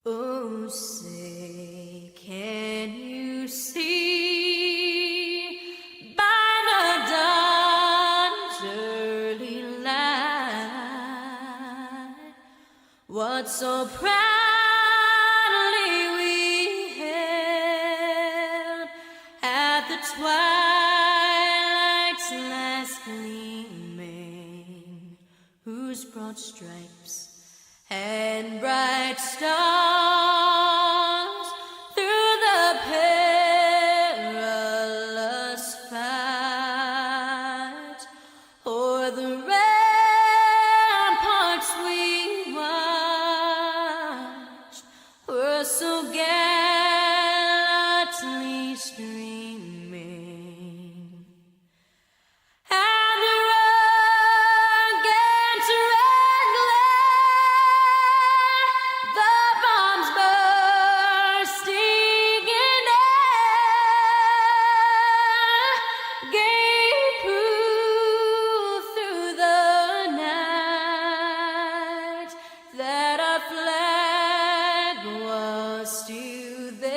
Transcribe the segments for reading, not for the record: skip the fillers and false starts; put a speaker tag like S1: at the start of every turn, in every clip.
S1: Oh, say, can you see by the dawn's early light what so proudly we held at the twilight's last gleaming, whose broad stripes and bright stars through the perilous fight o'er the ramparts we watched were so gallantly streaming. And the rugged red glare, the bombs bursting in air, gave proof through the night that our flag was still there.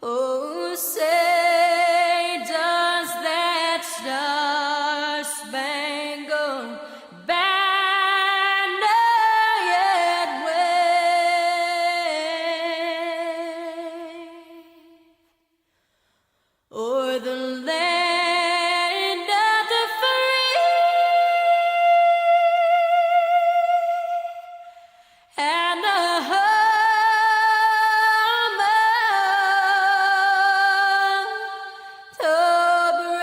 S1: Oh, say, does that star-spangled banner yet wave o'er the land of the free and the home of the brave?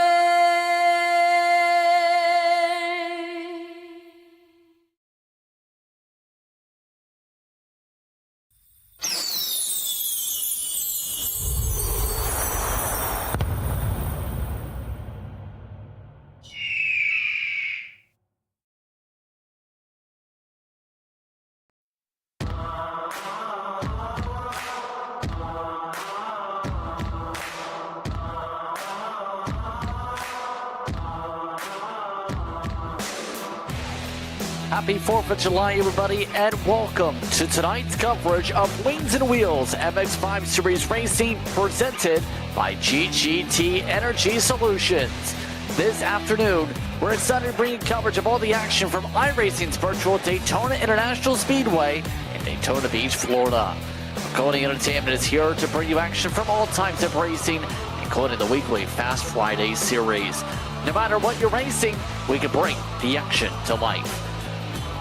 S2: Happy 4th of July, everybody, and welcome to tonight's coverage of Wings and Wheels MX-5 Series Racing presented by GGT Energy Solutions. This afternoon, we're excited to bring you coverage of all the action from iRacing's virtual Daytona International Speedway in Daytona Beach, Florida. Maconi Entertainment is here to bring you action from all types of racing, including the weekly Fast Friday series. No matter what you're racing, we can bring the action to life.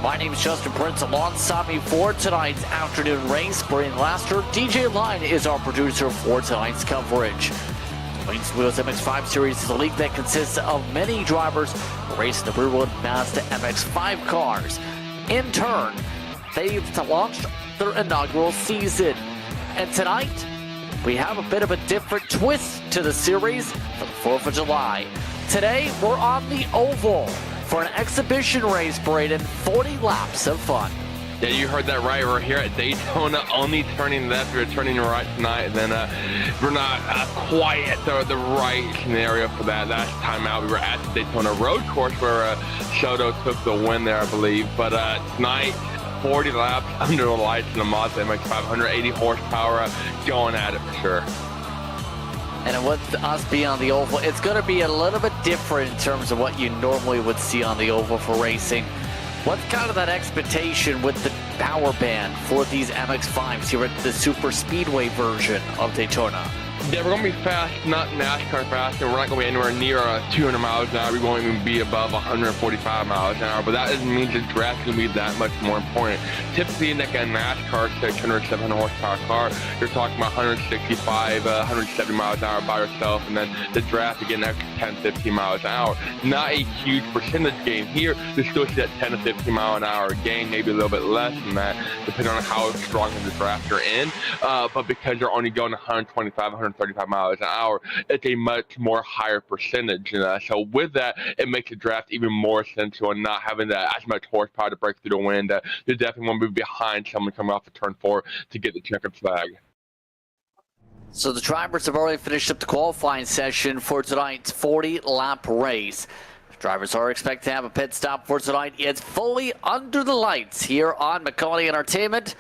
S2: My name is Justin Prince. Alongside me for tonight's afternoon race, Brian Laster. DJ Line is our producer for tonight's coverage. Wings and Wheels MX-5 Series is a league that consists of many drivers racing the Whelen Mazda MX-5 cars. In turn, they've launched their inaugural season. And tonight, we have a bit of a different twist to the series for the 4th of July. Today, we're on the oval for an exhibition race, Braden, 40 laps of fun.
S3: Yeah, you heard that right. We're here at Daytona, only turning left. We're turning right tonight. And then we're not quite at the right scenario for that last time out. We were at the Daytona road course where Soto took the win there, I believe. But tonight, 40 laps under the lights in the Mazda MX-5, 180 horsepower, going at it for sure.
S2: And with us being on the oval, it's going to be a little bit different in terms of what you normally would see on the oval for racing. What's kind of that expectation with the power band for these MX-5s here at the super speedway version of Daytona?
S3: Yeah, we're going to be fast, not NASCAR fast, and we're not going to be anywhere near 200 miles an hour. We won't even be above 145 miles an hour, but that doesn't mean the draft is going to be that much more important. Typically, like a NASCAR 600, 700 horsepower car, you're talking about 165, 170 miles an hour by yourself, and then the draft, you get an extra 10, 15 miles an hour. Not a huge percentage gain here. You still see that 10 to 15 mile an hour gain, maybe a little bit less than that, depending on how strong of the draft you're in. But because you're only going 125, 135 miles an hour, it's a much more higher percentage. So with that, it makes the draft even more essential and not having that as much horsepower to break through the wind. You definitely want to be behind someone coming off the turn 4 to get the checkered flag.
S2: So the drivers have already finished up the qualifying session for tonight's 40-lap race. Drivers are expected to have a pit stop for tonight. It's fully under the lights here on Maconi Entertainment.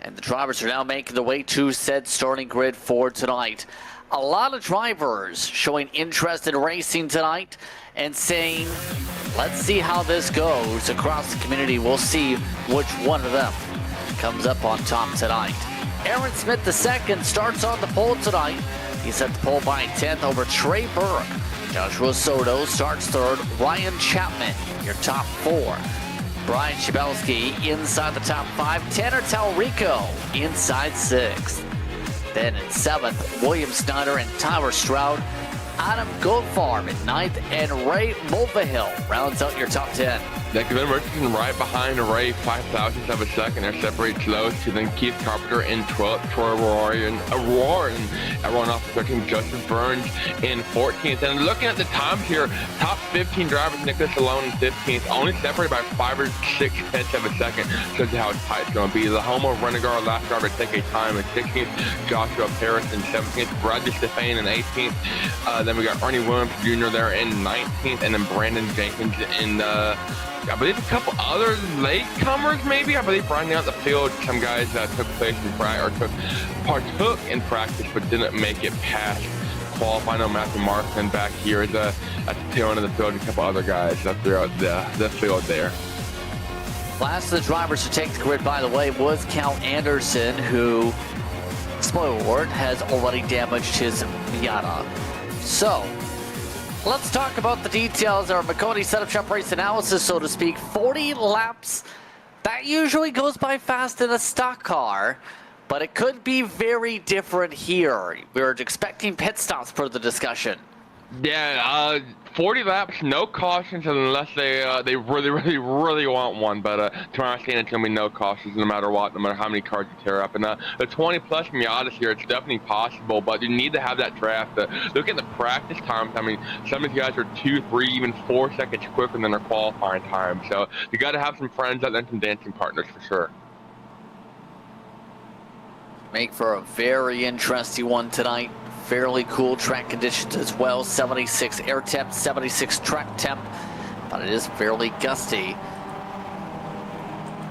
S2: And the drivers are now making their way to said starting grid for tonight. A lot of drivers showing interest in racing tonight and saying, let's see how this goes across the community. We'll see which one of them comes up on top tonight. Aaron Smith II starts on the pole tonight. He set the pole by 10th over Trey Burke. Joshua Soto starts third. Ryan Chapman, your top four. Brian Chabelski inside the top five. Tanner Talrico inside sixth. Then in seventh, William Snyder and Tyler Stroud. Adam Goldfarb in ninth, and Ray Mulvihill rounds out your top 10.
S3: Then Richardson right behind Ray, 5,000ths of a second. They're separated close to then Keith Carpenter in 12th, Troy Warren, everyone off 13th, Justin Burns in 14th. And looking at the times here, top 15 drivers, Nicholas Alone in 15th, only separated by 5 or 6 tenths of a second. Shows you how tight it's going to be. The Homo Renegar, last driver to take a time in 16th, Joshua Paris in 17th, Bradley Stefan in 18th. Then we got Ernie Williams Jr. there in 19th, and then Brandon Jenkins in I believe a couple other latecomers, maybe. I believe right now at the field, some guys took place in practice, or partook in practice, but didn't make it past qualifying. I know Matthew Marston back here at the tail end of the field, and a couple other guys up throughout the field there.
S2: Last of the drivers to take the grid, by the way, was Cal Anderson, who, spoiler alert, has already damaged his Miata. So, let's talk about the details of our Maconi setup shop race analysis, so to speak. 40 laps. That usually goes by fast in a stock car, but it could be very different here. We're expecting pit stops for the discussion.
S3: Yeah, 40 laps, no cautions unless they really want one. But to my understanding, it's going to be no cautions no matter what, no matter how many cars you tear up. And the 20-plus Miatas here, it's definitely possible, but you need to have that draft. Look at the practice times. I mean, some of these guys are 2, 3, even 4 seconds quicker than their qualifying time. So you got to have some friends out there and some dancing partners for sure.
S2: Make for a very interesting one tonight. Fairly cool track conditions as well. 76 air temp, 76 track temp, but it is fairly gusty.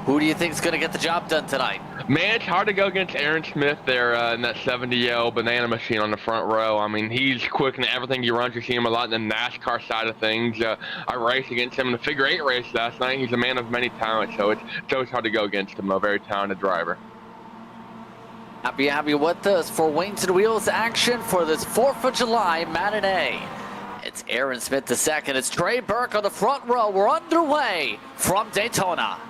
S2: Who do you think is going to get the job done tonight?
S3: Man, it's hard to go against Aaron Smith there in that 70L banana machine on the front row. I mean, he's quick in everything he runs. You see him a lot in the NASCAR side of things. I raced against him in the figure 8 race last night. He's a man of many talents, so it's always hard to go against him. A very talented driver.
S2: Happy with us for Wings and Wheels action for this 4th of July matinee. It's Aaron Smith II. It's Trey Burke on the front row. We're underway from Daytona.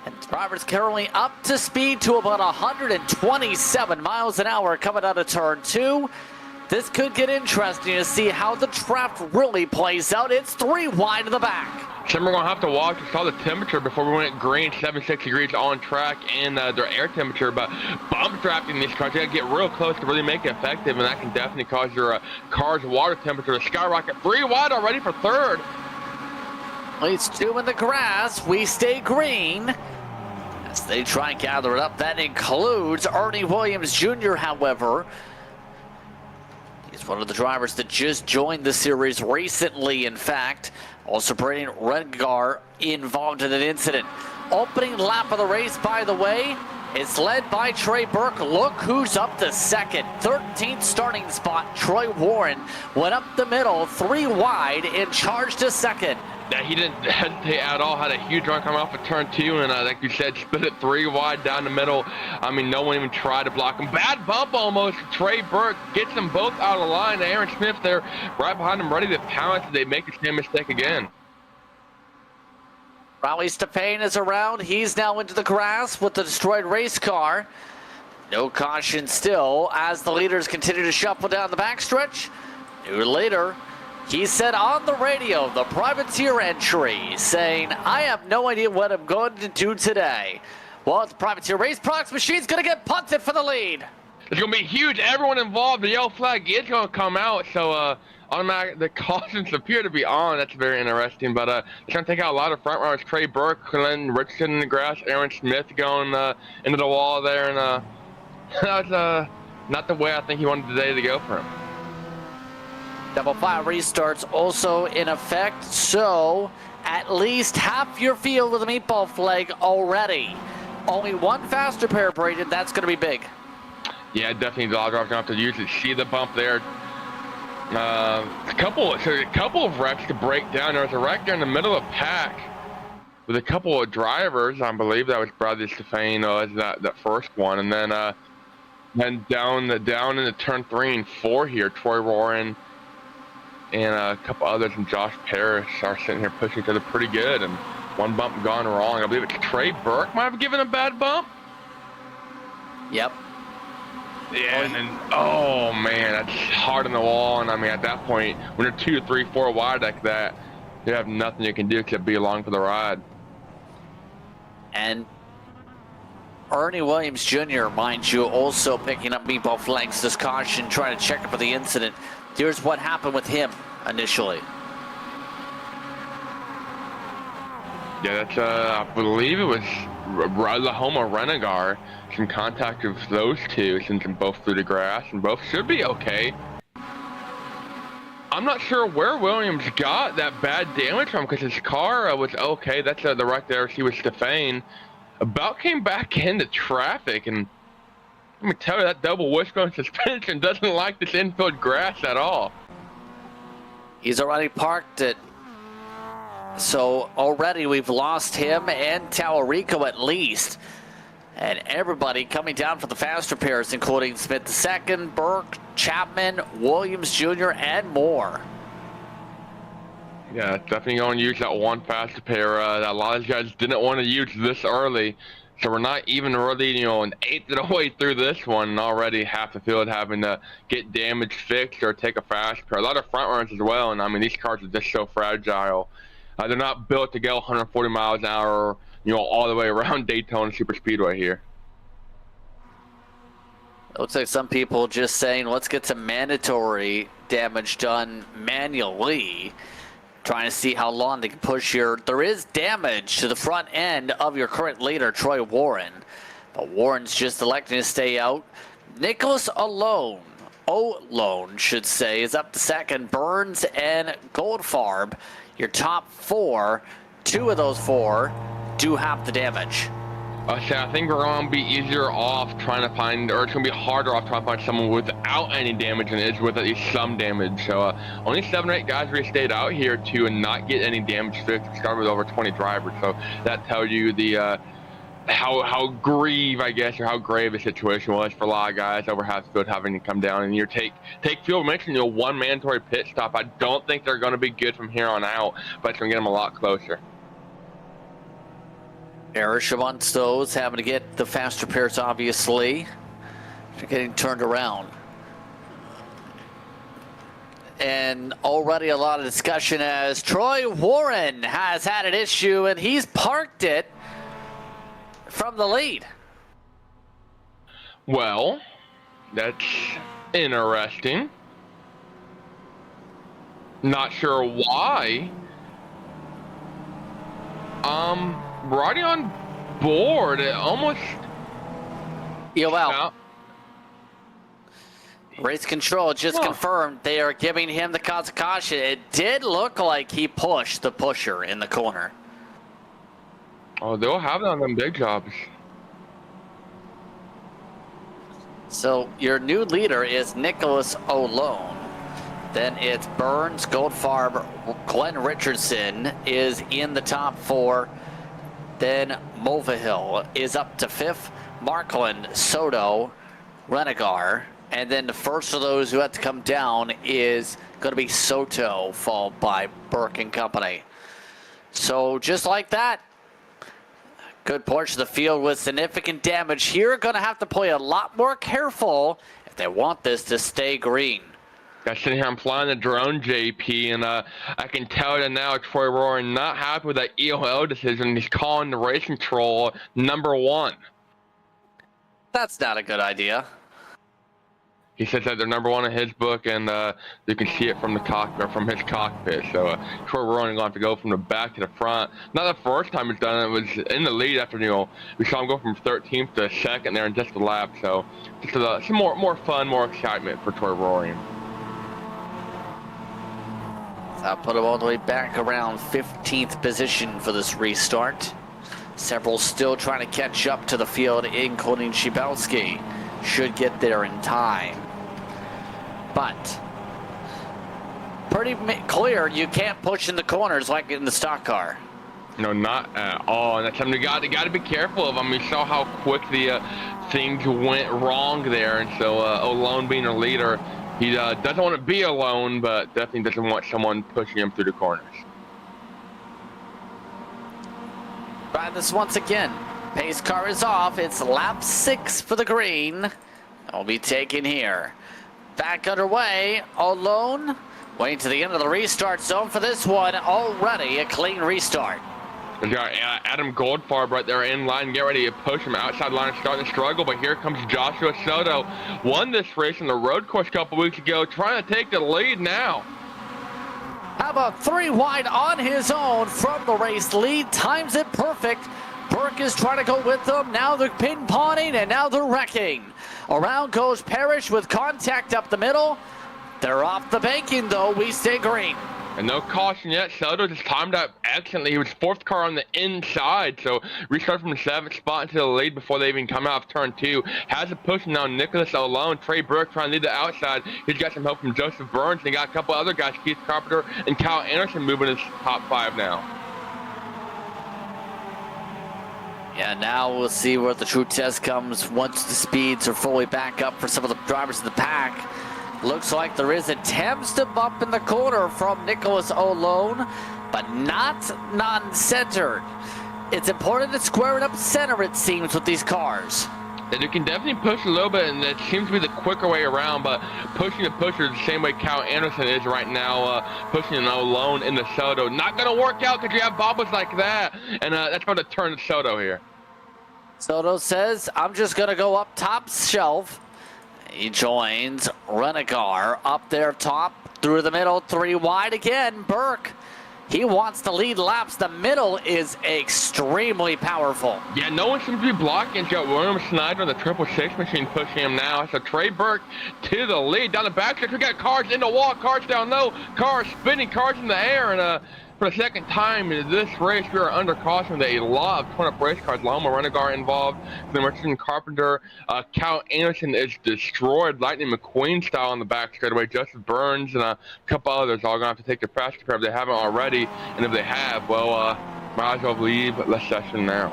S2: And drivers currently up to speed to about 127 miles an hour coming out of turn 2. This could get interesting to see how the draft really plays out. It's 3 wide in the back.
S3: Some we're going to have to watch. We saw the temperature before we went green, 76 degrees on track, and their air temperature. But bump drafting these cars, you got to get real close to really make it effective, and that can definitely cause your car's water temperature to skyrocket. 3 wide already for third.
S2: Leads 2 in the grass. We stay green as they try and gather it up. That includes Ernie Williams Jr., however. He's one of the drivers that just joined the series recently, in fact. Also, Brandon Redgar involved in an incident. Opening lap of the race, by the way, is led by Trey Burke. Look who's up to second. 13th starting spot. Troy Warren went up the middle, 3 wide, and charged to second.
S3: Yeah, he didn't hesitate at all. Had a huge run coming off of turn 2, and like you said, split it 3 wide down the middle. I mean, no one even tried to block him. Bad bump almost. Trey Burke gets them both out of line. Aaron Smith there right behind him, ready to pounce. They make the same mistake again.
S2: Riley Stepane is around. He's now into the grass with the destroyed race car. No caution still as the leaders continue to shuffle down the backstretch. New leader. He said on the radio, the privateer entry, saying, I have no idea what I'm going to do today. Well, the privateer race products machine's going to get punted for the lead.
S3: It's going to be huge. Everyone involved, the yellow flag is going to come out. So automatic, the cautions appear to be on. That's very interesting. But it's going to take out a lot of front runners. Trey Burke, Whelen Richardson in the grass, Aaron Smith going into the wall there. And that was not the way I think he wanted the day to go for him.
S2: Double file restarts also in effect. So at least half your field with a meatball flag already. Only one faster pair, Braden. That's going to be big.
S3: Yeah, definitely. The driver's gonna have to use it. See the bump there. A couple of wrecks to break down. There was a wreck there in the middle of pack with a couple of drivers. I believe that was Bradley Stefane as that first one, and then down into turn 3 and 4 here, Troy Warren and a couple others and Josh Parrish are sitting here pushing each other pretty good, and one bump gone wrong. I believe it's Trey Burke might have given a bad bump.
S2: Yep.
S3: Yeah, and then, oh man, that's hard on the wall. And I mean, at that point, when you're 2, 3, 4 wide like that, you have nothing you can do except be along for the ride.
S2: And Ernie Williams Jr., mind you, also picking up meatball flags this caution, trying to check up for the incident. Here's what happened with him initially.
S3: Yeah, that's, I believe it was Lahoma Renegar. Some contact with those two since them both through the grass, and both should be okay. I'm not sure where Williams got that bad damage from, because his car was okay. That's the wreck there. She was Stefane. About came back into traffic, and let me tell you, that double wishbone suspension doesn't like this infield grass at all.
S2: He's already parked it. So already we've lost him and Tallarico at least. And everybody coming down for the faster pairs, including Smith II, Burke, Chapman, Williams Jr., and more.
S3: Yeah, definitely going to use that one faster pair that a lot of guys didn't want to use this early. So we're not even really, an eighth of the way through this one, and already half the field having to get damage fixed or take a fast pair. A lot of front runs as well, and I mean, these cars are just so fragile. They're not built to go 140 miles an hour, all the way around Daytona Super Speedway here.
S2: It looks like some people just saying, let's get some mandatory damage done manually. Trying to see how long they can push here. There is damage to the front end of your current leader, Troy Warren. But Warren's just electing to stay out. Nicholas O'Lone should say, is up to second. Burns and Goldfarb, your top 4. 2 of those 4 do have the damage.
S3: I think we're going to be easier off trying to find, or it's going to be harder off trying to find someone without any damage than it is with at least some damage. So only 7 or 8 guys really stayed out here to not get any damage fixed. We started with over 20 drivers. So that tells you the how grave the situation was for a lot of guys over half the field having to come down and take fuel. Mentioned one mandatory pit stop. I don't think they're going to be good from here on out, but it's going to get them a lot closer.
S2: Eric amongst those having to get the faster pairs, obviously. They're getting turned around. And already a lot of discussion as Troy Warren has had an issue and he's parked it from the lead.
S3: Well, that's interesting. Not sure why. Riding on board, it almost...
S2: Yeah, well, race control just confirmed they are giving him the cause of caution. It did look like he pushed the pusher in the corner.
S3: Oh, they'll have that on them big jobs.
S2: So your new leader is Nicholas O'Lone. Then it's Burns, Goldfarb, Glenn Richardson is in the top 4. Then Mulvihill is up to 5th. Markland, Soto, Renegar. And then the first of those who have to come down is going to be Soto, followed by Burke and company. So just like that, good portion of the field with significant damage here. Going to have to play a lot more careful if they want this to stay green.
S3: I'm sitting here, I'm flying the drone, JP, and I can tell that now Troy Roaring not happy with that EOL decision. He's calling the race control #1.
S2: That's not a good idea.
S3: He says that they're #1 in his book, and you can see it from the cockpit, from his cockpit. So Troy Roaring going to have to go from the back to the front. Not the first time he's done it. It was in the lead after, we saw him go from 13th to 2nd there in just a lap. So just some more fun, more excitement for Troy Roaring.
S2: I'll put him all the way back around 15th position for this restart. Several still trying to catch up to the field, including Shibelski. Should get there in time. But pretty clear you can't push in the corners like in the stock car.
S3: No, not at all. And that's something you got to be careful of. I mean, you saw how quick the things went wrong there. And so Alone being a leader, he doesn't want to be alone, but definitely doesn't want someone pushing him through the corners.
S2: Try this once again. Pace car is off. It's lap 6 for the green. It'll be taken here. Back underway. Alone. Waiting to the end of the restart zone for this one. Already a clean restart.
S3: We've got Adam Goldfarb right there in line. Get ready to push him outside line, starting to struggle. But here comes Joshua Soto. Won this race on the road course a couple weeks ago. Trying to take the lead now.
S2: How about 3 wide on his own from the race lead? Times it perfect. Burke is trying to go with them. Now they're ping-ponging, and now they're wrecking. Around goes Parrish with contact up the middle. They're off the banking, though. We stay green.
S3: And no caution yet. Soto just timed up excellently. He was 4th car on the inside, so restart from the 7th spot into the lead before they even come out of turn 2. Has a push now. Nicholas Alone. Trey Burke trying to lead the outside. He's got some help from Joseph Burns, and he got a couple other guys, Keith Carpenter and Kyle Anderson, moving his top 5 now.
S2: Yeah, now we'll see where the true test comes once the speeds are fully back up for some of the drivers in the pack. Looks like there is attempts to bump in the corner from Nicholas Alone, but not non-centered. It's important to square it up center, it seems, with these cars.
S3: And you can definitely push a little bit, and it seems to be the quicker way around, but pushing the pusher the same way Kyle Anderson is right now, pushing an Alone into Soto. Not going to work out because you have bobbles like that, and that's going to turn to Soto here.
S2: Soto says, I'm just going to go up top shelf. He joins Renegar up there top, through the middle, 3 wide again. Burke, he wants to lead laps. The middle is extremely powerful.
S3: Yeah, no one seems to be blocking. He's got William Snyder on the 666 machine pushing him now. So Trey Burke to the lead. Down the back stretch, we got cars in the wall, cars down low, cars spinning, cars in the air, and for the second time in this race, we are under caution with a lot of torn-up race cars. Loma Renegar involved. Then Richardson Carpenter. Cal Anderson is destroyed, Lightning McQueen style on the back straightaway. Joseph Burns and a couple others all going to have to take their fast repair if they haven't already. And if they have, well, might as well leave the session now.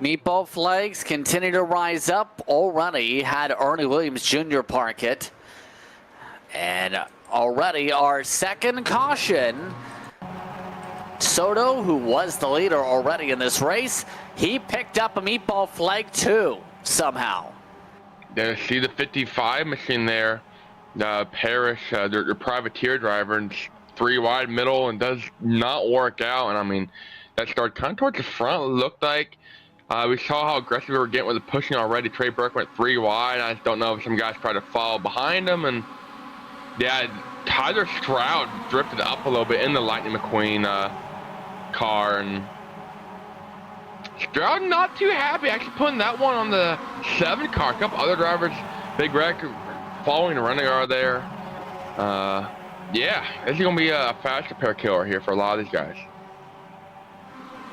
S2: Meatball flags continue to rise up. Already had Ernie Williams Jr. park it. And already our second caution. Soto, who was the leader already in this race, he picked up a meatball flag too, somehow.
S3: Yeah, see the 55 machine there. Parrish, their privateer driver, and 3 wide middle, and does not work out. And I mean, that started kind of towards the front, looked like. We saw how aggressive we were getting with the pushing already. Trey Burke went 3 wide. I just don't know if some guys tried to follow behind him. And yeah, Tyler Stroud drifted up a little bit in the Lightning McQueen car. And Stroud not too happy, actually putting that one on the 7 car. A couple other drivers, big wreck, following the Renegar there. Yeah, this is going to be a fast repair killer here for a lot of these guys.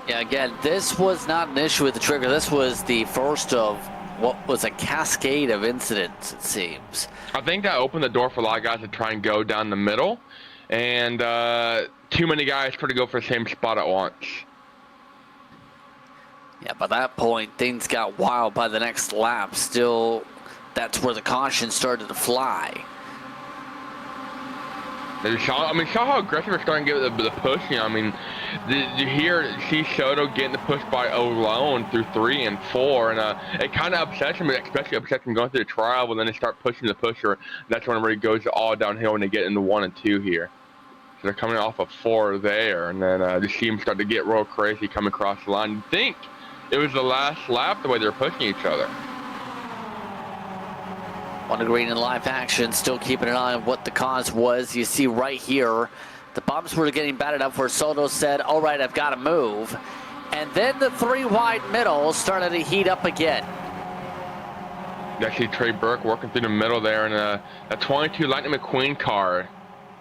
S2: Yeah, again, this was not an issue with the trigger. This was the first of what was a cascade of incidents, it seems.
S3: I think that opened the door for a lot of guys to try and go down the middle. And too many guys try to go for the same spot at once.
S2: Yeah, by that point, things got wild by the next lap. Still, that's where the caution started to fly.
S3: Saw how aggressive they're starting to get with the pushing. I mean, you see Soto getting the push by alone through 3 and 4, and it kind of upsets him, especially upsets him going through the trial, but then they start pushing the pusher. That's when it goes all downhill when they get into 1 and 2 here. So they're coming off of 4 there, and then you see them start to get real crazy coming across the line. You'd think it was the last lap the way they're pushing each other.
S2: On the green in live action, still keeping an eye on what the cause was. You see right here, the bumps were getting batted up where Soto said, all right, I've got to move. And then the 3 wide middle started to heat up again.
S3: You see Trey Burke working through the middle there in a 22 Lightning McQueen car.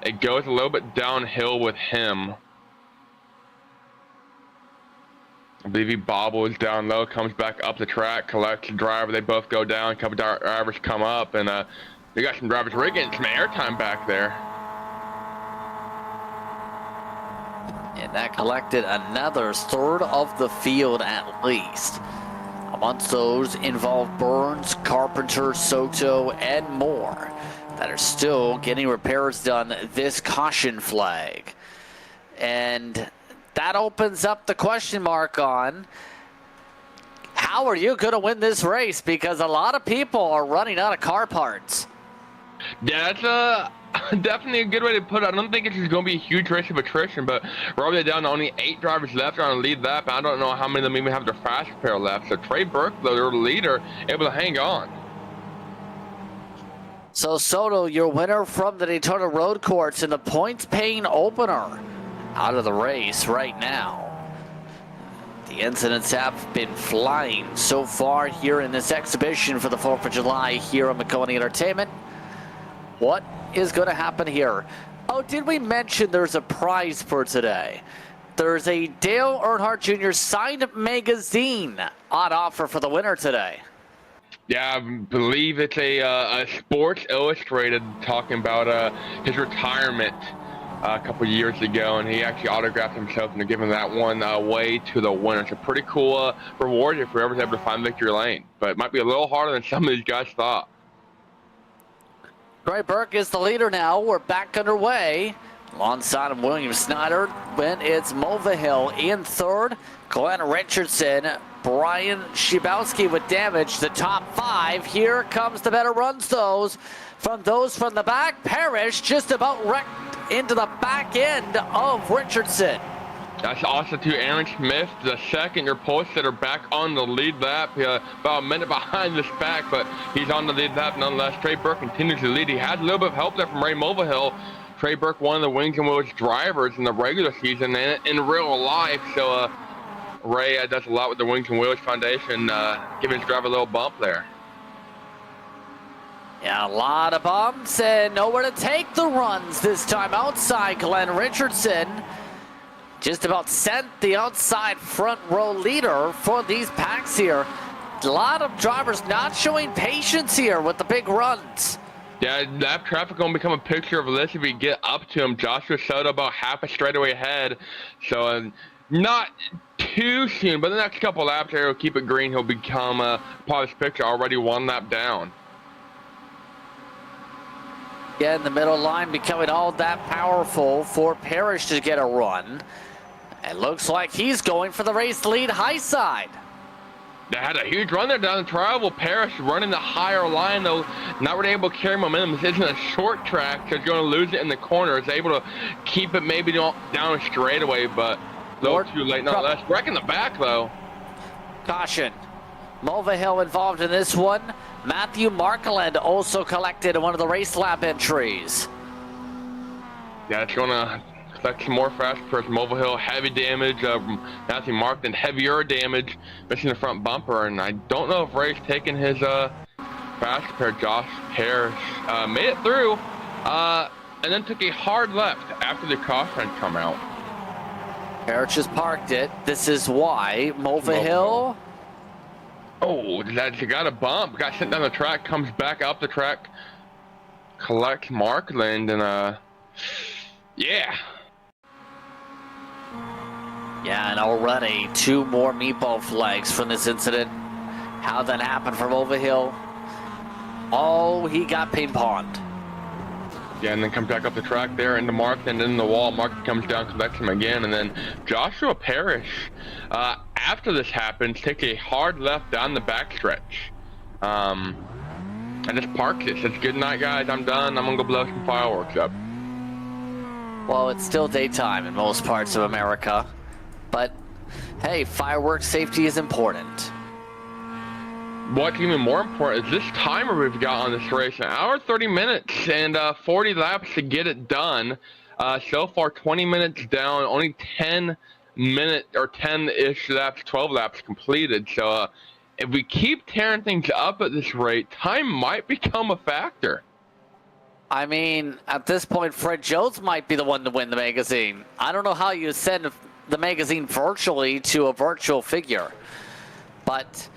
S3: It goes a little bit downhill with him. I believe he bobbles down low, comes back up the track, collects the driver. They both go down. A couple drivers come up, and they got some drivers rigging some airtime back there.
S2: And that collected another third of the field at least. Amongst those involved Burns, Carpenter, Soto, and more that are still getting repairs done this caution flag. And that opens up the question mark on how are you going to win this race, because a lot of people are running out of car parts.
S3: Yeah, that's definitely a good way to put it. I don't think it's going to be a huge race of attrition, but we're already down to only 8 drivers left on the lead lap. I don't know how many of them even have their fast repair left. So Trey Burke, though, their leader, able to hang on.
S2: So Soto, your winner from the Daytona Road Course in the points-paying opener, out of the race right now. The incidents have been flying so far here in this exhibition for the 4th of July here on Maconi Entertainment. What is going to happen here? Oh, did we mention there's a prize for today? There's a Dale Earnhardt Jr. signed magazine on offer for the winner today.
S3: Yeah, I believe it's a Sports Illustrated talking about his retirement a couple years ago, and he actually autographed himself and they're giving that one away to the winner. It's a pretty cool reward if whoever's able to find victory lane, but it might be a little harder than some of these guys thought.
S2: Trey Burke is the leader now. We're back underway. Alongside of William Snyder, when it's Mulvihill in 3rd, Glenn Richardson, Brian Shibowski with damage. The top 5. Here comes the better runs, those from the back. Parrish just about wrecked into the back end of Richardson.
S3: That's also to Aaron Smith, the second. Your posts that are back on the lead lap, about a minute behind this back, but he's on the lead lap nonetheless. Trey Burke continues to lead. He has a little bit of help there from Ray Mulvihill. Trey Burke, one of the Wings and Wheels drivers in the regular season and in real life. So Ray does a lot with the Wings and Wheels Foundation, giving his driver a little bump there.
S2: Yeah, a lot of bumps and nowhere to take the runs this time outside. Glenn Richardson just about sent the outside front row leader for these packs here. A lot of drivers not showing patience here with the big runs.
S3: Yeah, that traffic going to become a picture of this if we get up to him. Joshua Soto about half a straightaway ahead. So not too soon, but the next couple laps there, he'll keep it green. He'll become part of this picture, already 1 lap down.
S2: Yeah, in the middle line becoming all that powerful for Parrish to get a run. It looks like he's going for the race lead high side.
S3: They had a huge run there down the trial. Parrish running the higher line, though, not really able to carry momentum. This isn't a short track, so he's going to lose it in the corner. He's able to keep it maybe down straightaway, but a little too late nonetheless. Wrecking the back, though.
S2: Caution. Mulvihill involved in this one. Matthew Markland also collected in one of the race lap entries.
S3: Yeah, it's going to collect some more fast repairs. Mulvihill, heavy damage. Matthew Markland, heavier damage, missing the front bumper. And I don't know if Ray's taking his fast repair. Josh Parrish made it through and then took a hard left after the caution had come out.
S2: Parrish just parked it. This is why Mulvihill.
S3: Oh, he got a bump, got sent down the track, comes back up the track, collects Markland, and yeah.
S2: Yeah, and already 2 more meatball flags from this incident. How that happened from Mulvihill? Oh, he got ping-ponged.
S3: Yeah, and then comes back up the track there into Mark, then in the wall. Mark comes down, collects him again, and then Joshua Parrish, after this happens, takes a hard left down the backstretch. And just parks it. Says, good night, guys. I'm done. I'm going to go blow some fireworks up.
S2: Well, it's still daytime in most parts of America, but hey, fireworks safety is important.
S3: What's even more important is this timer we've got on this race. An hour, 30 minutes, and 40 laps to get it done. So far, 20 minutes down, only 10 minutes, or 10-ish laps, 12 laps completed. So if we keep tearing things up at this rate, time might become a factor.
S2: I mean, at this point, Fred Jones might be the one to win the magazine. I don't know how you send the magazine virtually to a virtual figure, but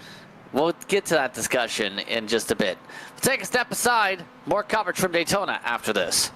S2: we'll get to that discussion in just a bit. We'll take a step aside. More coverage from Daytona after this.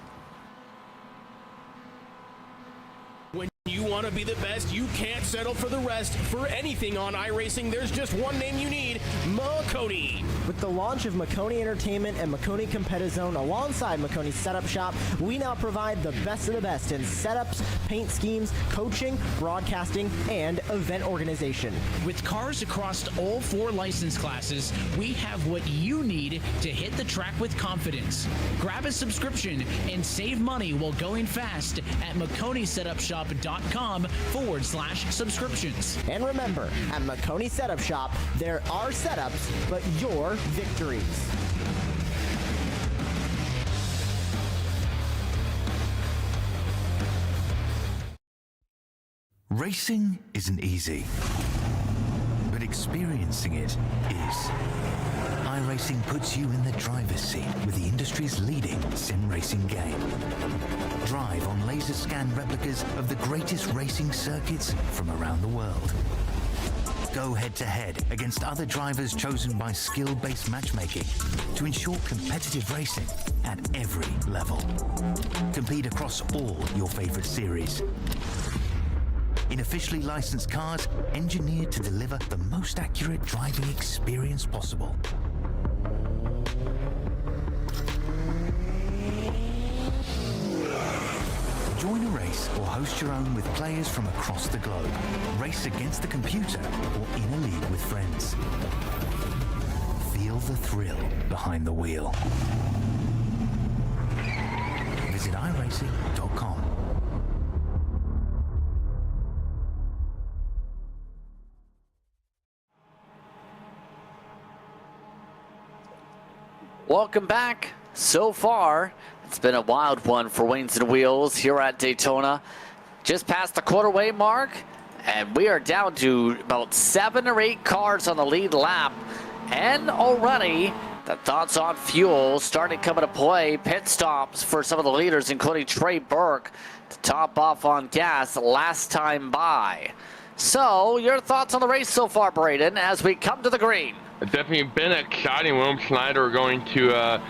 S4: When you want to be the best, you can't settle for the rest. For anything on iRacing, there's just one name you need: Maconi.
S5: With the launch of Maconi Entertainment and Maconi Competizone alongside Maconi Setup Shop, we now provide the best of the best in setups, paint schemes, coaching, broadcasting, and event organization.
S6: With cars across all 4 license classes, we have what you need to hit the track with confidence. Grab a subscription and save money while going fast at MaconiSetupShop.com/subscriptions.
S5: And remember, at Maconi Setup Shop, there are setups, but your victories.
S7: Racing isn't easy, but experiencing it is. iRacing puts you in the driver's seat with the industry's leading sim racing game. Drive on laser scan replicas of the greatest racing circuits from around the world. Go head-to-head against other drivers chosen by skill-based matchmaking to ensure competitive racing at every level. Compete across all your favorite series. In officially licensed cars, engineered to deliver the most accurate driving experience possible. Join a race or host your own with players from across the globe. Race against the computer or in a league with friends. Feel the thrill behind the wheel. Visit iRacing.com.
S2: Welcome back. So far, it's been a wild one for Wings and Wheels here at Daytona. Just past the quarter-way mark, and we are down to about 7 or 8 cars on the lead lap. And already, the thoughts on fuel starting coming to play. Pit stops for some of the leaders, including Trey Burke, to top off on gas last time by. So, your thoughts on the race so far, Braden, as we come to the green?
S3: It's definitely been exciting. William Snyder going to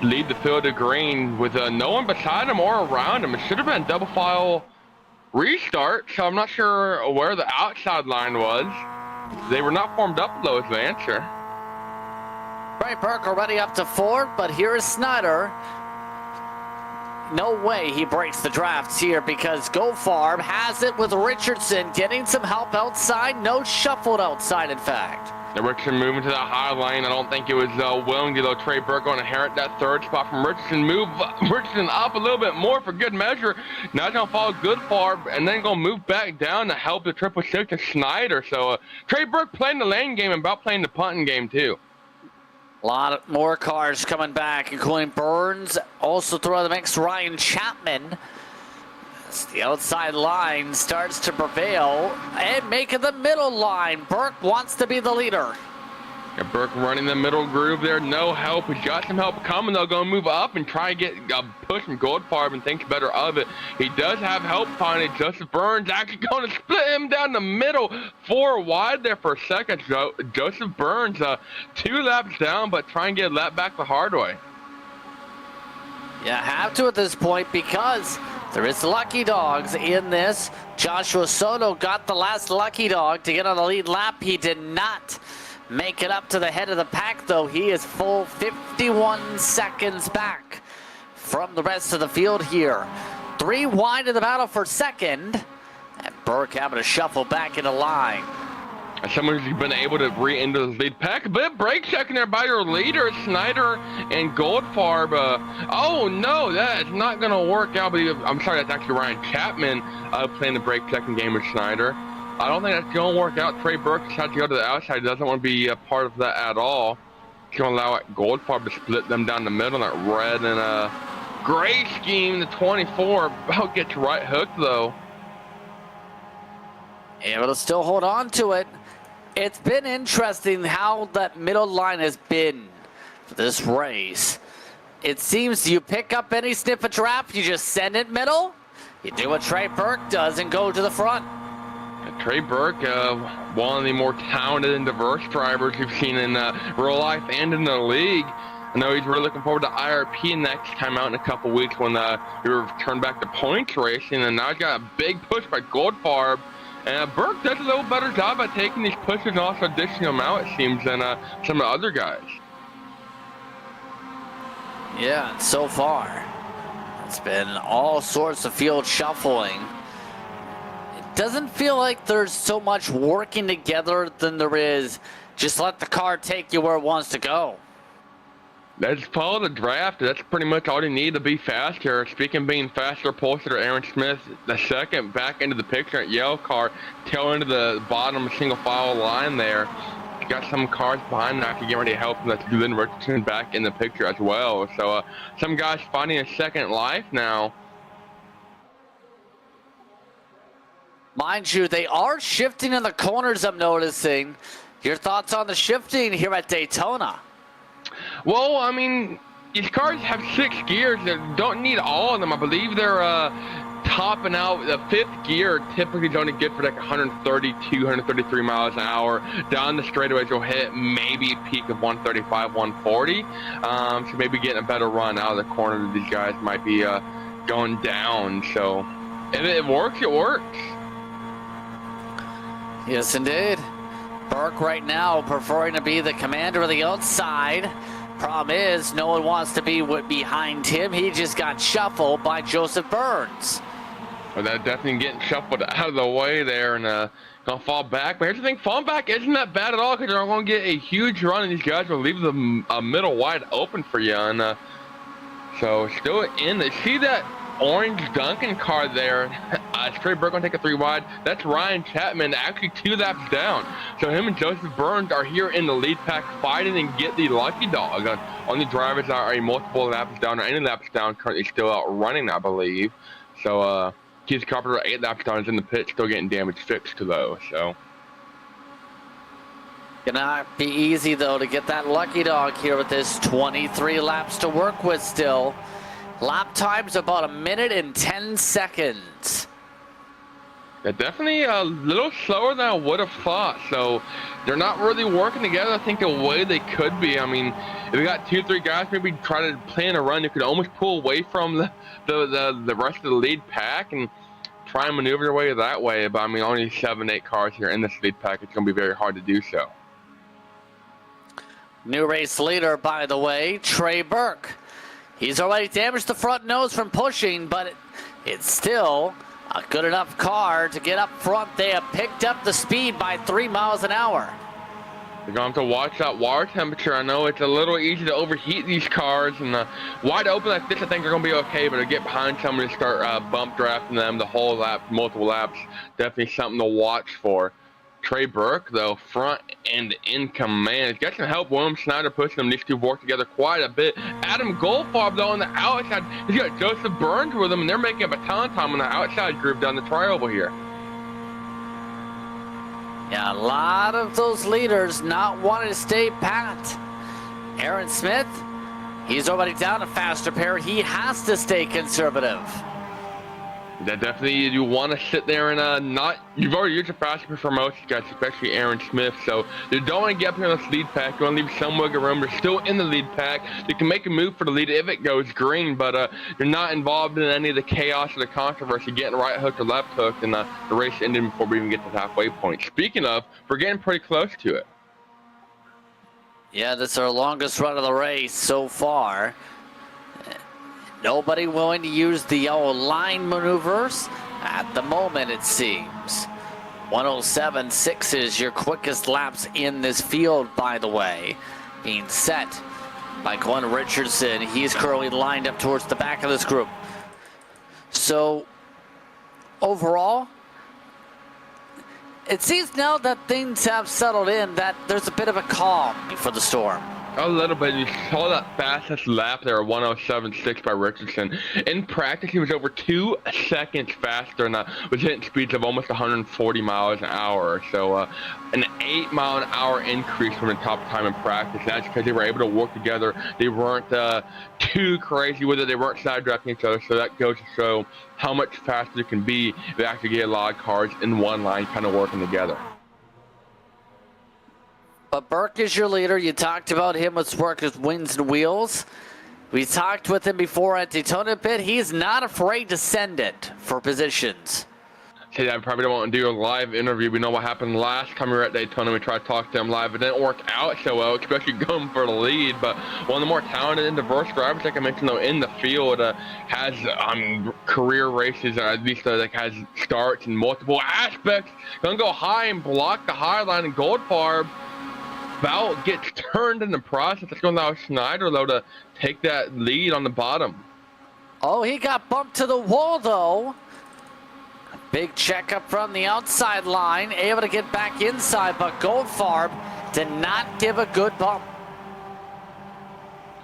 S3: lead the field to green with no one beside him or around him. It should have been a double file restart, so I'm not sure where the outside line was. They were not formed up though, is the answer.
S2: Trey Burke already up to 4, but here is Snyder. No way he breaks the drafts here because Gofarb has it with Richardson getting some help outside. No shuffled outside, in fact.
S3: Richardson moving to the high lane. I don't think it was willing to, though. Trey Burke going to inherit that 3rd spot from Richardson. Move Richardson up a little bit more for good measure. Now he's going to follow Goodfarb and then going to move back down to help the 666 to Snyder. So Trey Burke playing the lane game and about playing the punting game too.
S2: A lot of more cars coming back, including Burns. Also through the mix, Ryan Chapman. As the outside line starts to prevail and making the middle line. Burke wants to be the leader.
S3: Yeah, Burke running the middle groove there. No help. He's got some help coming. They'll go move up and try and get a push from Goldfarb and thinks better of it. He does have help finding Joseph Burns actually going to split him down the middle. 4 wide there for a second. Joseph Burns 2 laps down, but try and get a lap back the hard way.
S2: Yeah, have to at this point because there is lucky dogs in this. Joshua Soto got the last lucky dog to get on the lead lap. He did not make it up to the head of the pack, though. He is full 51 seconds back from the rest of the field here. 3 wide in the battle for second, and Burke having to shuffle back into line.
S3: As someone who's been able to re-enter the lead pack, a bit of brake checking there by your leader, Snyder and Goldfarb. Oh no, that is not going to work out. I'm sorry, that's actually Ryan Chapman playing the brake checking game with Snyder. I don't think that's going to work out. Trey Burke has to go to the outside. He doesn't want to be a part of that at all. He's going to allow Goldfarb to split them down the middle. That red and gray scheme, the 24. About gets right hooked though.
S2: Able to still hold on to it. It's been interesting how that middle line has been for this race. It seems you pick up any sniff of draft, you just send it middle. You do what Trey Burke does and go to the front.
S3: Trey Burke, one of the more talented and diverse drivers we've seen in real life and in the league. I know he's really looking forward to IRP next time out in a couple weeks when he return back to points racing. And now he's got a big push by Goldfarb. And Burke does a little better job at taking these pushes and also dishing them out, it seems, than some of the other guys.
S2: Yeah, so far, it's been all sorts of field shuffling. It doesn't feel like there's so much working together than there is just let the car take you where it wants to go.
S3: Let's follow the draft. That's pretty much all you need to be fast here. Speaking of being faster, pole sitter Aaron Smith, the second back into the picture at yellow car, tail into the bottom single file line there. You got some cars behind that to get ready to help him. That's Lynn Richardson back in the picture as well. So some guys finding a second life now.
S2: Mind you, they are shifting in the corners, I'm noticing. Your thoughts on the shifting here at Daytona?
S3: Well, I mean, these cars have 6 gears. They don't need all of them. I believe they're topping out. The 5th gear typically is only good for like 132, 133 miles an hour. Down the straightaways, you'll hit maybe a peak of 135, 140. So maybe getting a better run out of the corner. These guys might be going down. So if it works, it works.
S2: Yes, indeed. Burke right now preferring to be the commander of the outside. Problem is, no one wants to be behind him. He just got shuffled by Joseph Burns.
S3: Well, that definitely getting shuffled out of the way there and gonna fall back. But here's the thing, falling back isn't that bad at all because they're gonna get a huge run and these guys will leave the middle wide open for you. And so still in. See that orange Duncan car there? Trey Burke gonna take a 3 wide. That's Ryan Chapman, actually 2 laps down. So him and Joseph Burns are here in the lead pack fighting and get the lucky dog. On the drivers that are multiple laps down or any laps down, currently still out running, I believe. So Keith Carpenter 8 laps down is in the pit, still getting damage fixed though. So
S2: gonna be easy though to get that lucky dog here with this 23 laps to work with still. Lap time's about 1 minute and 10 seconds.
S3: Yeah, definitely a little slower than I would have thought. So they're not really working together, I think, the way they could be. I mean, if we got 2 or 3 guys maybe try to plan a run, you could almost pull away from the rest of the lead pack and try and maneuver your way that way. But I mean, only 7, 8 cars here in this lead pack, it's going to be very hard to do so.
S2: New race leader, by the way, Trey Burke. He's already damaged the front nose from pushing, but it's still a good enough car to get up front. They have picked up the speed by 3 miles an hour.
S3: You're going to have to watch that water temperature. I know it's a little easy to overheat these cars, and wide open like this, I think they're going to be okay, but to get behind someone and start bump drafting them the whole lap, multiple laps, definitely something to watch for. Trey Burke, though, front and in command. He's got some help. William Snyder pushing them. These two work together quite a bit. Adam Goldfarb, though, on the outside. He's got Joseph Burns with him, and they're making up a ton of time on the outside group down the tri-oval here.
S2: Yeah, a lot of those leaders not wanting to stay pat. Aaron Smith, he's already down a faster pair. He has to stay conservative.
S3: That definitely, you want to sit there and you've already used your faster for most guys, especially Aaron Smith, so you don't want to get up here in this lead pack. You want to leave some wiggle room. They're still in the lead pack. You can make a move for the lead if it goes green, but you're not involved in any of the chaos or the controversy, getting right hooked or left hooked, and the race ended before we even get to the halfway point. Speaking of, we're getting pretty close to it.
S2: Yeah, this is our longest run of the race so far. Nobody willing to use the yellow line maneuvers at the moment, it seems. 107.6 is your quickest laps in this field, by the way, being set by Glenn Richardson. He's currently lined up towards the back of this group. So, overall, it seems now that things have settled in, that there's a bit of a calm for the storm.
S3: A little bit. You saw that fastest lap there, 107.6 by Richardson. In practice, he was over 2 seconds faster, and was hitting speeds of almost 140 miles an hour. So an 8-mile-an-hour increase from the top time in practice. That's because they were able to work together. They weren't too crazy with it. They weren't side-drafting each other. So that goes to show how much faster it can be if you actually get a lot of cars in one line kind of working together.
S2: But Burke is your leader. You talked about him with work with Wings and Wheels. We talked with him before at Daytona pit. He's not afraid to send it for positions.
S3: Hey, I probably don't want to do a live interview. We know what happened last time we were at Daytona. We tried to talk to him live. It didn't work out so well, especially going for the lead. But one of the more talented and diverse drivers, like I mentioned, though, in the field, has career races, or at least has starts in multiple aspects. Gonna go high and block the high line in Goldfarb. About gets turned in the process. It's going to allow Schneider, though, to take that lead on the bottom.
S2: Oh, he got bumped to the wall, though. Big checkup from the outside line. Able to get back inside, but Goldfarb did not give a good bump.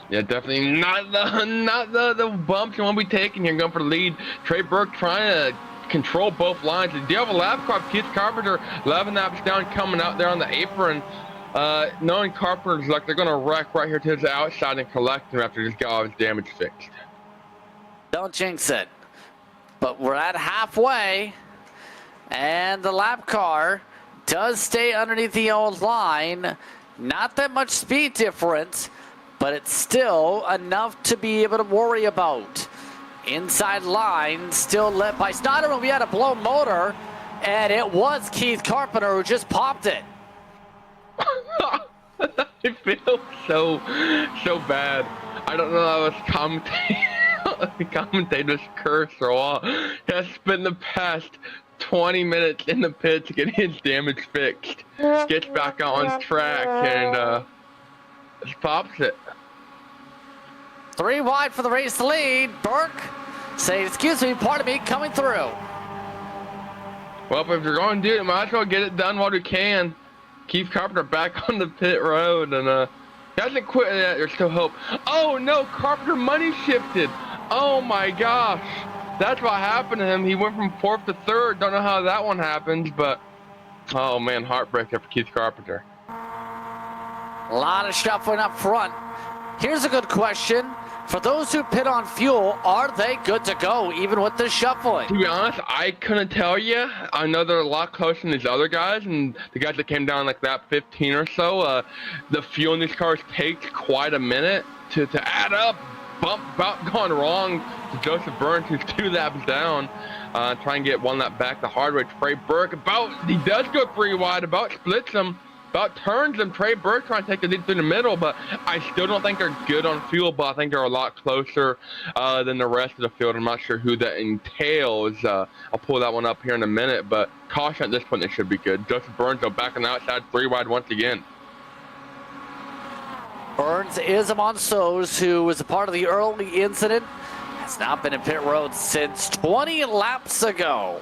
S3: Yeah, definitely not the bumps you want to be taking here. Going for the lead. Trey Burke trying to control both lines. Do you have a lap car? Keith Carpenter 11 laps down, coming out there on the apron. Knowing Carpenter's luck, they're going to wreck right here to the outside and collect him after just got all his damage fixed.
S2: Don't jinx it. But we're at halfway, and the lap car does stay underneath the old line. Not that much speed difference, but it's still enough to be able to worry about. Inside line still led by Schneider. We had a blown motor, and it was Keith Carpenter who just popped it.
S3: I feel so bad. I don't know how I was commentator's curse or what. He has spent the past 20 minutes in the pit to get his damage fixed. Gets back out on track and just pops it.
S2: 3 wide for the race lead. Burke saying, excuse me, pardon me, coming through.
S3: Well, if you're going to do it, might as well get it done while we can. Keith Carpenter back on the pit road, and he hasn't quit yet. There's still hope. Oh no, Carpenter money shifted. Oh my gosh, that's what happened to him. He went from 4th to 3rd. Don't know how that one happened, but oh man, heartbreaker for Keith Carpenter.
S2: A lot of shuffling up front. Here's a good question. For those who pit on fuel, are they good to go, even with the shuffling?
S3: To be honest, I couldn't tell you. I know they're a lot closer than these other guys, and the guys that came down like that 15 or so, the fuel in these cars takes quite a minute to add up. Bump about gone wrong to Joseph Burns, who's 2 laps down. Try and get 1 lap back the hard way. Trey Burke, he does go 3 wide, about splits him. About turns them. Trey Burke trying to take the lead through the middle, but I still don't think they're good on fuel, but I think they're a lot closer than the rest of the field. I'm not sure who that entails. I'll pull that one up here in a minute, but caution at this point, they should be good. Joseph Burns, though, back on the outside, 3 wide once again.
S2: Burns is among those who was a part of the early incident. Has not been in pit road since 20 laps ago.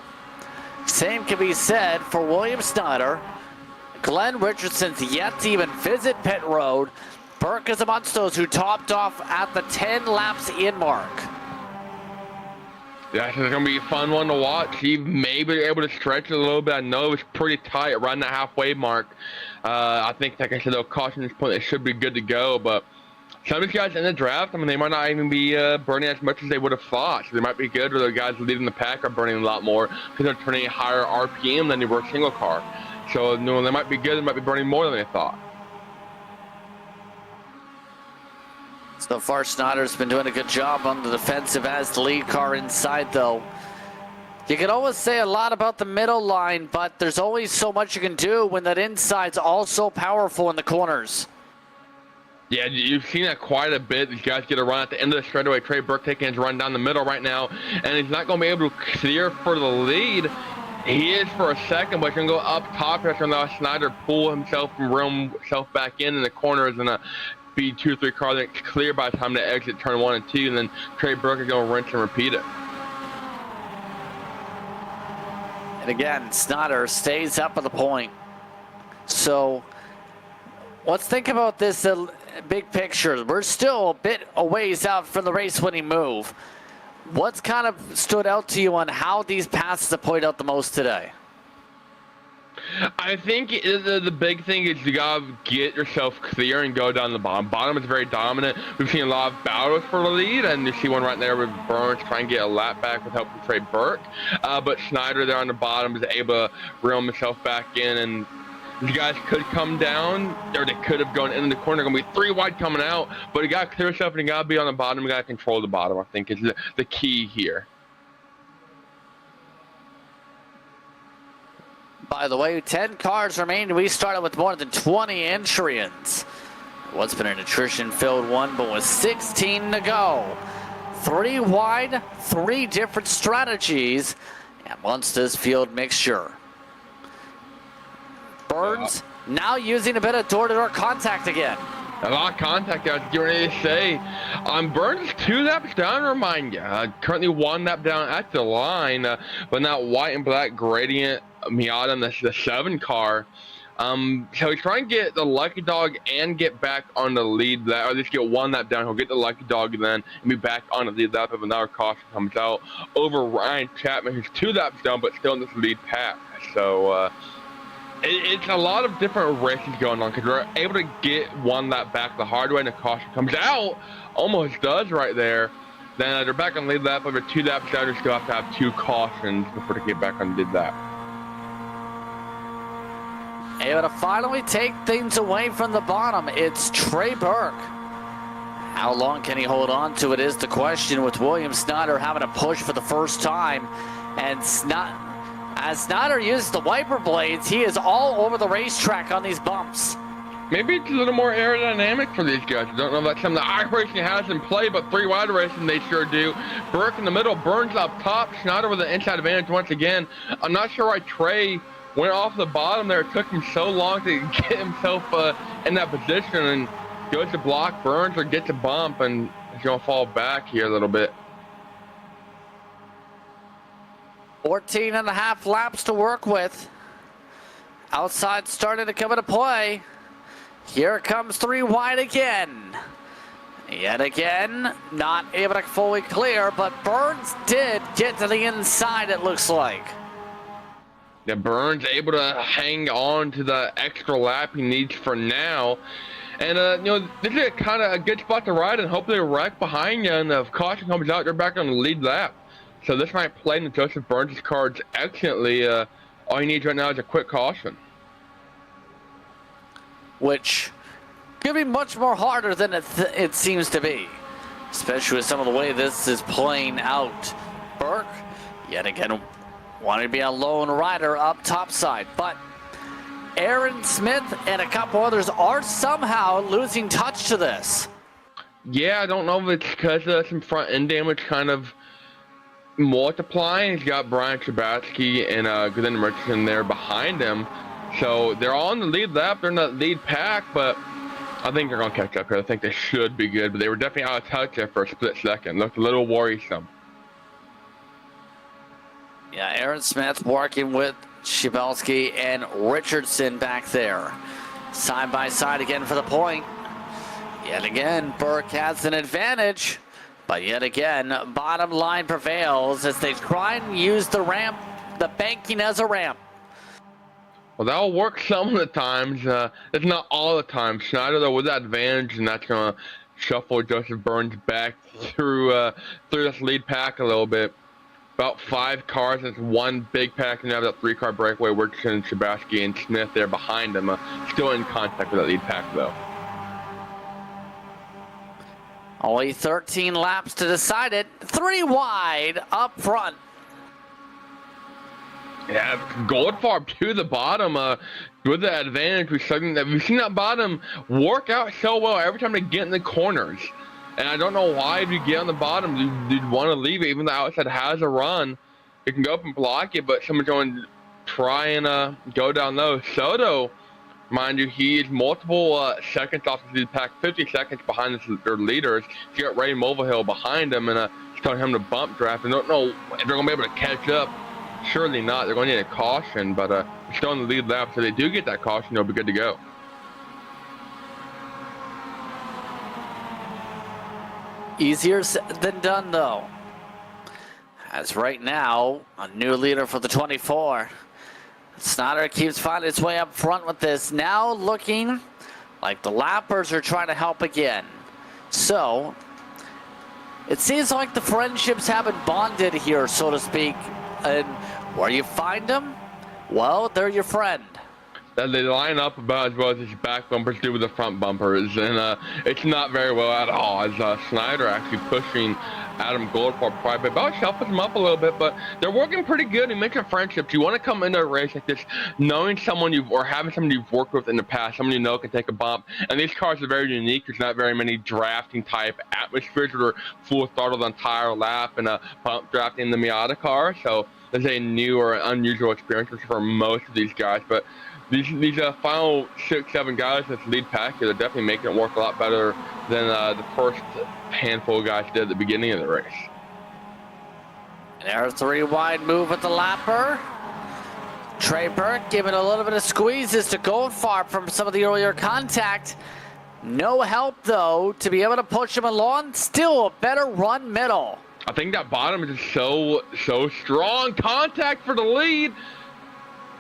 S2: Same can be said for William Schneider. Glenn Richardson's yet to even visit pit road. Burke is amongst those who topped off at the 10 laps in mark.
S3: Yeah, it's going to be a fun one to watch. He may be able to stretch it a little bit. I know it was pretty tight around the halfway mark. I think, like I said, they'll caution this point. It should be good to go, but some of these guys in the draft, I mean, they might not even be burning as much as they would have thought. So they might be good, or the guys leading the pack are burning a lot more because they're turning a higher RPM than they were a single car. So, you know, they might be good, they might be burning more than they thought.
S2: So far, Schneider's been doing a good job on the defensive as the lead car inside, though. You can always say a lot about the middle line, but there's always so much you can do when that inside's also powerful in the corners.
S3: Yeah, you've seen that quite a bit. These guys get a run at the end of the straightaway. Trey Burke taking his run down the middle right now, and he's not going to be able to clear for the lead. He is for a second, but he's going to go up top here. Now Snyder pull himself and reel himself back in the corner is going to be 2 or 3 cars that clear by the time they exit turn 1 and 2, and then Trey Burke is going to rinse and repeat it.
S2: And again, Snyder stays up at the point. So let's think about this big picture. We're still a bit a ways out from the race-winning move. What's kind of stood out to you on how these passes have played out the most today?
S3: I think the big thing is you gotta get yourself clear and go down the bottom. Bottom is very dominant. We've seen a lot of battles for the lead, and you see one right there with Burns trying to get a lap back with help from Trey Burke. But Snyder there on the bottom is able to reel himself back in, and these guys could come down, or they could have gone into the corner. Going to be 3 wide coming out, but you got to clear yourself and you got to be on the bottom. You got to control the bottom, I think, is the key here.
S2: By the way, 10 cars remain. We started with more than 20 entrants. What's been an attrition-filled one, but with 16 to go. 3 wide, 3 different strategies, and Munster's field mixture. Burns now using a bit of door-to-door contact again.
S3: A lot of contact, I was getting ready to say. Burns is 2 laps down, remind you. Currently 1 lap down at the line, but not white and black gradient Miata in the 7 car. So he's trying to get the lucky dog and get back on the lead lap, or at least get 1 lap down. He'll get the lucky dog then and be back on the lead lap if another caution comes out over Ryan Chapman, who's 2 laps down, but still in this lead pack. So, it's a lot of different races going on because we're able to get 1 lap back the hard way, and the caution comes out, almost does right there. Then they're back on lead lap, over 2 laps down, they still have to have 2 cautions before they get back on lead lap.
S2: Able to finally take things away from the bottom. It's Trey Burke. How long can he hold on to it is the question, with William Snyder having to push for the first time. And as Snyder uses the wiper blades, he is all over the racetrack on these bumps.
S3: Maybe it's a little more aerodynamic for these guys. I don't know if that's something that iRacing has in play, but 3 wide racing they sure do. Burke in the middle, Burns up top, Snyder with an inside advantage once again. I'm not sure why Trey went off the bottom there. It took him so long to get himself in that position, and goes to block Burns or gets a bump, and he's going to fall back here a little bit.
S2: 14 and a half laps to work with. Outside starting to come into play. Here comes 3 wide again. Yet again, not able to fully clear, but Burns did get to the inside, it looks like.
S3: Yeah, Burns able to hang on to the extra lap he needs for now. And, this is kind of a good spot to ride and hopefully wreck behind you. And if caution comes out, they're back on the lead lap. So this might play into Joseph Burns' cards excellently. All he needs right now is a quick caution.
S2: Which could be much more harder than it seems to be. Especially with some of the way this is playing out. Burke, yet again, wanted to be a lone rider up top side. But Aaron Smith and a couple others are somehow losing touch to this.
S3: Yeah, I don't know if it's because of some front end damage kind of multiplying. He's got Brian Trabatsky and Glenn Richardson there behind him. So they're all in the lead lap. They're in the lead pack, but I think they're going to catch up here. I think they should be good, but they were definitely out of touch there for a split second. Looked a little worrisome.
S2: Yeah, Aaron Smith working with Shabelsky and Richardson back there. Side by side again for the point. Yet again, Burke has an advantage. But yet again, bottom line prevails as they try and use the ramp, the banking as a ramp.
S3: Well, that'll work some of the times. It's not all the time. Schneider, though, with that advantage, and that's going to shuffle Joseph Burns back through this lead pack a little bit. About 5 cars, it's 1 big pack, and you have that 3-car breakaway. Richardson, Shabasky, and Smith there behind them. Still in contact with that lead pack, though.
S2: Only 13 laps to decide it. 3 wide up front.
S3: Yeah, Goldfarb to the bottom with the advantage. We've seen that bottom work out so well every time they get in the corners. And I don't know why if you get on the bottom, you'd want to leave it. Even the outside has a run. You can go up and block it, but someone's going to try and go down low. Soto, mind you, he is multiple seconds off the lead pack, 50 seconds behind their leaders. You got Ray Mulvihill behind him, and it's telling him to bump draft. I don't know if they're going to be able to catch up. Surely not. They're going to need a caution, but still in the lead lap. So they do get that caution, they'll be good to go.
S2: Easier said than done, though. As right now, a new leader for the 24. Snyder keeps finding its way up front with this. Now looking like the lappers are trying to help again. So, it seems like the friendships haven't bonded here, so to speak. And where you find them, well, they're your friend.
S3: They line up about as well as his back bumpers do with the front bumpers, and it's not very well at all. As Snyder actually pushing Adam Goldfarb quite a bit, about shuffles him up a little bit, but they're working pretty good. You mentioned friendships. You want to come into a race like this knowing someone or having someone you've worked with in the past, someone you know can take a bump. And these cars are very unique. There's not very many drafting type atmospheres where they're full throttle the entire lap and pump drafting in the Miata car. So there's a new or unusual experience for most of these guys, but these final 6-7 guys that's lead pack here, they're definitely making it work a lot better than the first handful of guys did at the beginning of the race.
S2: There's 3 wide move with the lapper. Trey Burke giving a little bit of squeezes to Goldfarb from some of the earlier contact. No help, though, to be able to push him along. Still a better run middle.
S3: I think that bottom is just so strong. Contact for the lead.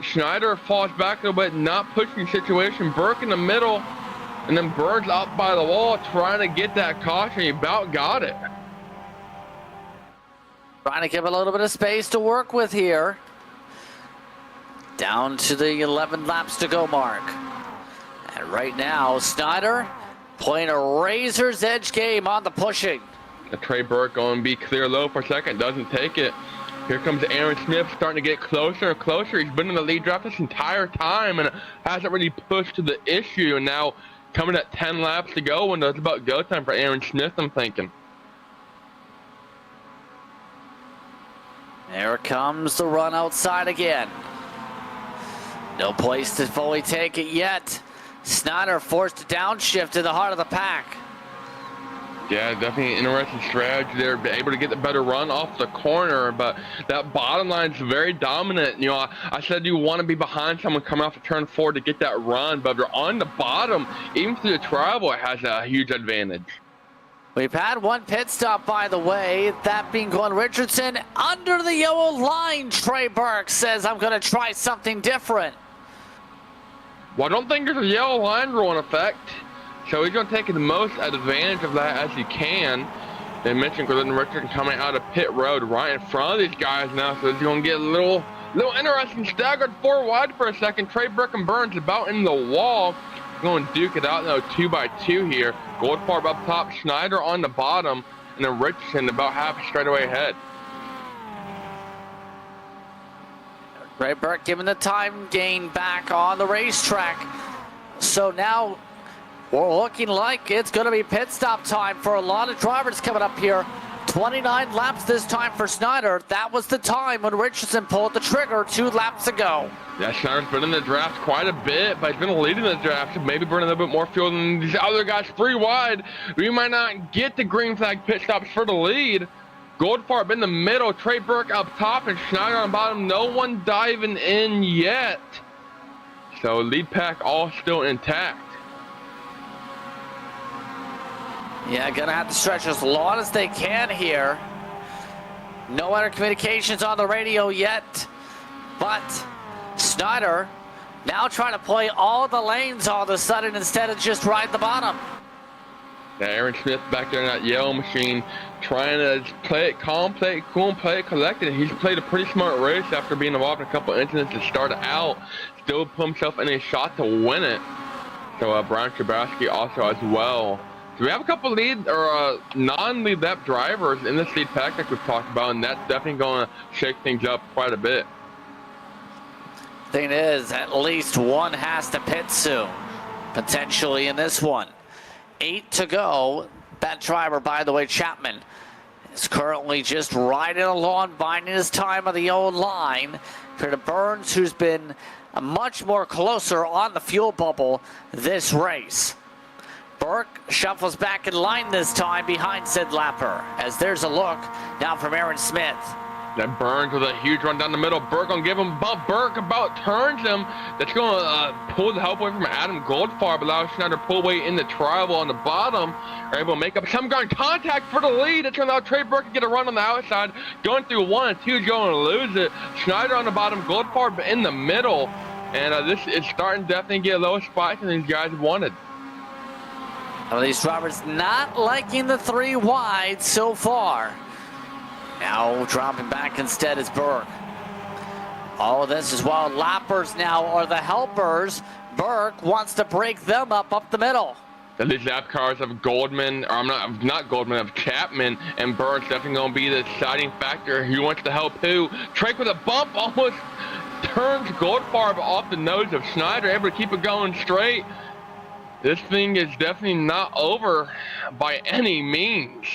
S3: Schneider falls back a little bit, not pushing the situation. Burke in the middle, and then Burns up by the wall trying to get that caution. He about got it.
S2: Trying to give a little bit of space to work with here. Down to the 11 laps to go mark. And right now, Snyder playing a razor's edge game on the pushing.
S3: Trey Burke going to be clear low for a second, doesn't take it. Here comes Aaron Smith starting to get closer and closer. He's been in the lead draft this entire time and hasn't really pushed to the issue. And now coming at 10 laps to go, and it's about go time for Aaron Smith, I'm thinking.
S2: There comes the run outside again. No place to fully take it yet. Snyder forced to downshift to the heart of the pack.
S3: Yeah, definitely an interesting strategy. They're able to get the better run off the corner, but that bottom line is very dominant. You know, I said you want to be behind someone coming off the turn 4 to get that run, but if you're on the bottom, even through the travel, it has a huge advantage.
S2: We've had one pit stop, by the way, that being Glenn Richardson. Under the yellow line, Trey Burke says, I'm going to try something different.
S3: Well, I don't think there's a yellow line rule in effect. So he's going to take the most advantage of that as he can. They mentioned Glenn Richardson coming out of pit road right in front of these guys now, so it's going to get a little interesting. Staggered 4 wide for a second. Trey Burke and Burns about in the wall. Going to duke it out now, 2 by 2 here. Goldfarb up top, Schneider on the bottom, and then Richardson about half a straightaway ahead.
S2: Trey Burke giving the time gain back on the racetrack. So now we're looking like it's going to be pit stop time for a lot of drivers coming up here. 29 laps this time for Snyder. That was the time when Richardson pulled the trigger 2 laps ago.
S3: Yeah, Snyder's been in the draft quite a bit, but he's been leading the draft, so maybe burning a little bit more fuel than these other guys 3 wide. We might not get the green flag pit stops for the lead. Goldfarb in the middle, Trey Burke up top, and Schneider on the bottom. No one diving in yet. So lead pack all still intact.
S2: Yeah, gonna have to stretch as long as they can here. No other communications on the radio yet, but Snyder now trying to play all the lanes all of a sudden instead of just ride the bottom.
S3: Yeah, Aaron Smith back there in that yellow machine trying to play it calm, play it cool, and play it collected. He's played a pretty smart race after being involved in a couple incidents to start out. Still put himself in a shot to win it. So Brian Chabaski also as well. So we have a couple lead or non-lead lap drivers in this lead pack like we've talked about, and that's definitely going to shake things up quite a bit.
S2: Thing is, at least one has to pit soon, potentially in this one. 8 to go. That driver, by the way, Chapman, is currently just riding along, biding his time on the old line. Compared to Burns, who's been much more closer on the fuel bubble this race. Burke shuffles back in line this time behind Sid Lapper, as there's a look now from Aaron Smith.
S3: That Burns with a huge run down the middle. Burke gonna give him a bump. Burke about turns him. That's gonna pull the help away from Adam Goldfarb, allows Schneider to pull away in the tribal on the bottom. Are able to make up some ground contact for the lead. It's gonna allow Trey Burke to get a run on the outside. Going through 1 and 2 is going to lose it. Schneider on the bottom, Goldfarb in the middle. And this is starting to definitely get a low spot than these guys wanted.
S2: Well, these drivers not liking the 3 wide so far. Now dropping back instead is Burke. All of this is while Lappers now are the helpers. Burke wants to break them up the middle.
S3: These lap cars of Goldman, or not Goldman, of Chapman, and Burke's definitely going to be the deciding factor. Who wants to help who? Trek with a bump almost turns Goldfarb off the nose of Schneider, able to keep it going straight. This thing is definitely not over by any means.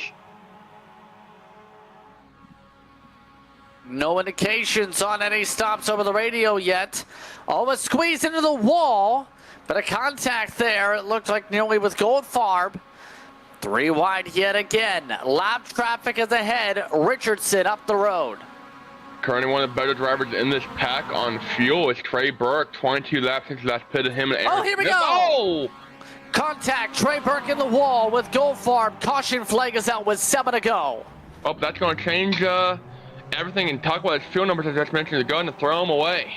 S2: No indications on any stops over the radio yet. Almost squeezed into the wall, but a contact there. It looked like nearly with Goldfarb. 3 wide yet again. Lap traffic is ahead. Richardson up the road.
S3: Currently one of the better drivers in this pack on fuel is Trey Burke. 22 laps since last pitted him and Aaron.
S2: Oh, here we go.
S3: Oh!
S2: Contact. Trey Burke in the wall with Goldfarb. Caution flag is out with 7 to go.
S3: Oh, that's going to change everything and talk about his fuel numbers I just mentioned. They're going to throw him away.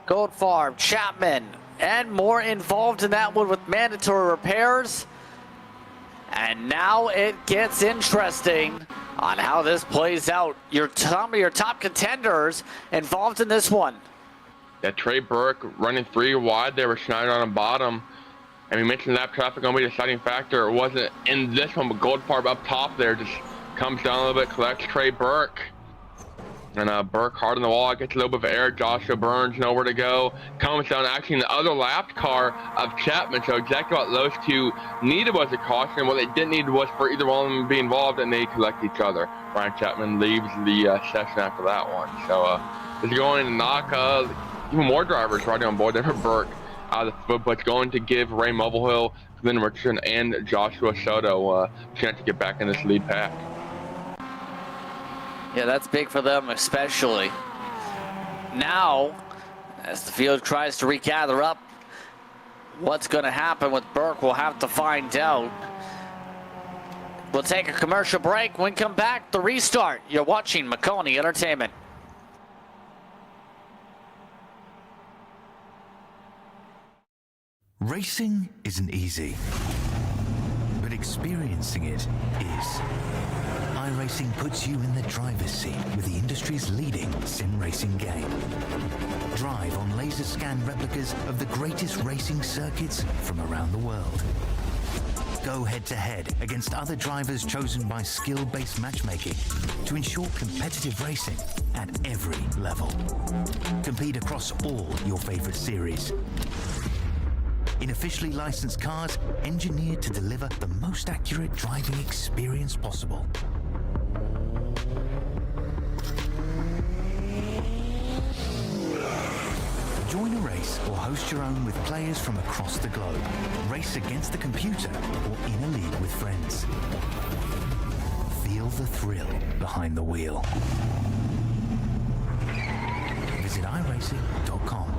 S2: Goldfarb, Chapman, and more involved in that one with mandatory repairs. And now it gets interesting on how this plays out. Some of your top contenders involved in this one.
S3: Yeah, Trey Burke running 3 wide there with Schneider on the bottom. And we mentioned lap traffic going to be the deciding factor. It wasn't in this one, but Goldfarb up top there just comes down a little bit, collects Trey Burke. And Burke hard on the wall, gets a little bit of air. Joshua Burns nowhere to go. Comes down actually in the other lap car of Chapman. So exactly what those two needed was a caution. What they didn't need was for either one of them to be involved, and they collect each other. Ryan Chapman leaves the session after that one. So it's going to knock even more drivers riding on board than Burke out of the foot, but it's going to give Ray Mobilehill, Glenn Richardson, and Joshua Soto a chance to get back in this lead pack.
S2: Yeah, that's big for them especially. Now, as the field tries to regather up, what's going to happen with Burke, we'll have to find out. We'll take a commercial break. When we come back, the restart. You're watching Maconi Entertainment.
S7: Racing isn't easy, but experiencing it is. iRacing puts you in the driver's seat with the industry's leading sim racing game. Drive on laser scan replicas of the greatest racing circuits from around the world. Go head-to-head against other drivers chosen by skill-based matchmaking to ensure competitive racing at every level. Compete across all your favorite series. In officially licensed cars, engineered to deliver the most accurate driving experience possible. Join a race or host your own with players from across the globe. Race against the computer or in a league with friends. Feel the thrill behind the wheel. Visit iRacing.com.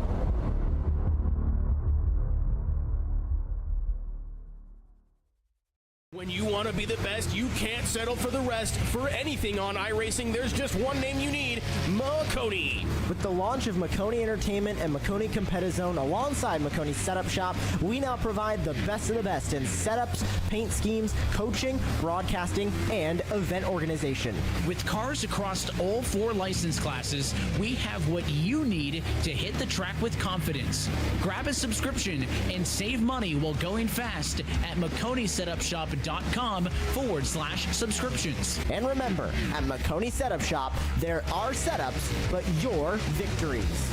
S4: When you want to be the best, you can't settle for the rest. For anything on iRacing, there's just one name you need, Maconi.
S5: With the launch of Maconi Entertainment and Maconi Competizone alongside Maconi Setup Shop, we now provide the best of the best in setups, paint schemes, coaching, broadcasting, and event organization.
S6: With cars across all 4 license classes, we have what you need to hit the track with confidence. Grab a subscription and save money while going fast at MaconiSetupShop.com maconientertainment.com/subscriptions.
S5: And remember, at Maconi Setup Shop, there are setups, but your victories.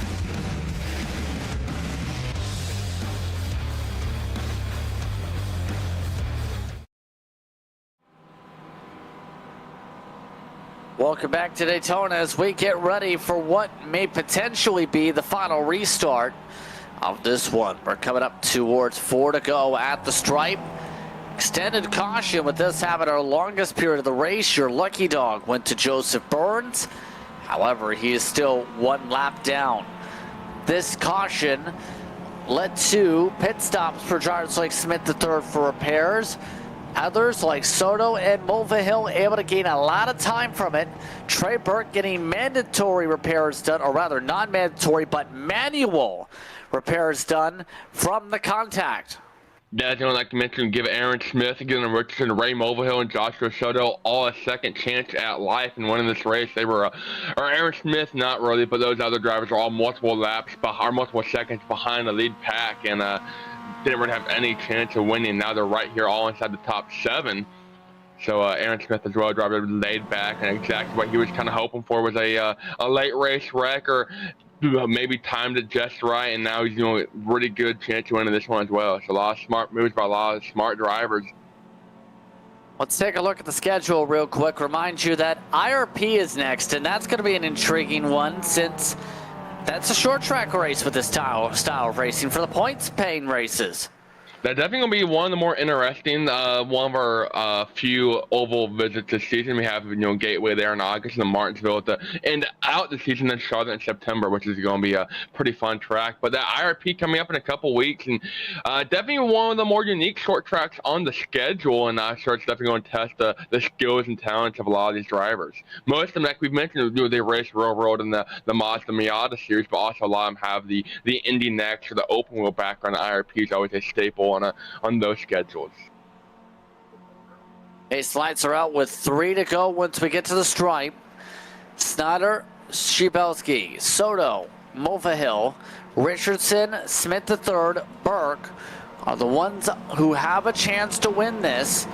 S2: Welcome back to Daytona as we get ready for what may potentially be the final restart of this one. We're coming up towards 4 to go at the stripe. Extended caution with this having our longest period of the race. Your lucky dog went to Joseph Burns. However, he is still 1 lap down. This caution led to pit stops for drivers like Smith III for repairs. Others like Soto and Mulvihill able to gain a lot of time from it. Trey Burke getting mandatory repairs done, or rather non-mandatory but manual repairs done from the contact.
S3: I'd like to mention, give Aaron Smith, Gillian Richardson, Ray Mulvihill, and Joshua Soto all a second chance at life in winning this race. They were, or Aaron Smith, not really, but those other drivers are all multiple laps, or multiple seconds behind the lead pack, and didn't really have any chance of winning. Now they're right here, all inside the top 7. So Aaron Smith as well, driver laid back, and exactly what he was kind of hoping for was a late race wreck, or maybe timed it just right, and now he's doing a really good chance of winning this one as well. So a lot of smart moves by a lot of smart drivers.
S2: Let's take a look at the schedule real quick. Remind you that IRP is next, and that's going to be an intriguing one since that's a short track race with this style of racing for the points paying races.
S3: That's definitely going to be one of the more interesting, one of our few oval visits this season. We have, Gateway there in August and Martinsville at the end out the season, then Charlotte in September, which is going to be a pretty fun track. But that IRP coming up in a couple weeks, and definitely one of the more unique short tracks on the schedule, and so it's definitely going to test the skills and talents of a lot of these drivers. Most of them, like we've mentioned, they race Railroad and the Mazda Miata series, but also a lot of them have the Indy Next or the open wheel background. IRP is always a staple on those schedules.
S2: Base lights are out with 3 to go once we get to the stripe. Snyder, Shibelski, Soto, Mulvihill, Richardson, Smith III, Burke are the ones who have a chance to win this.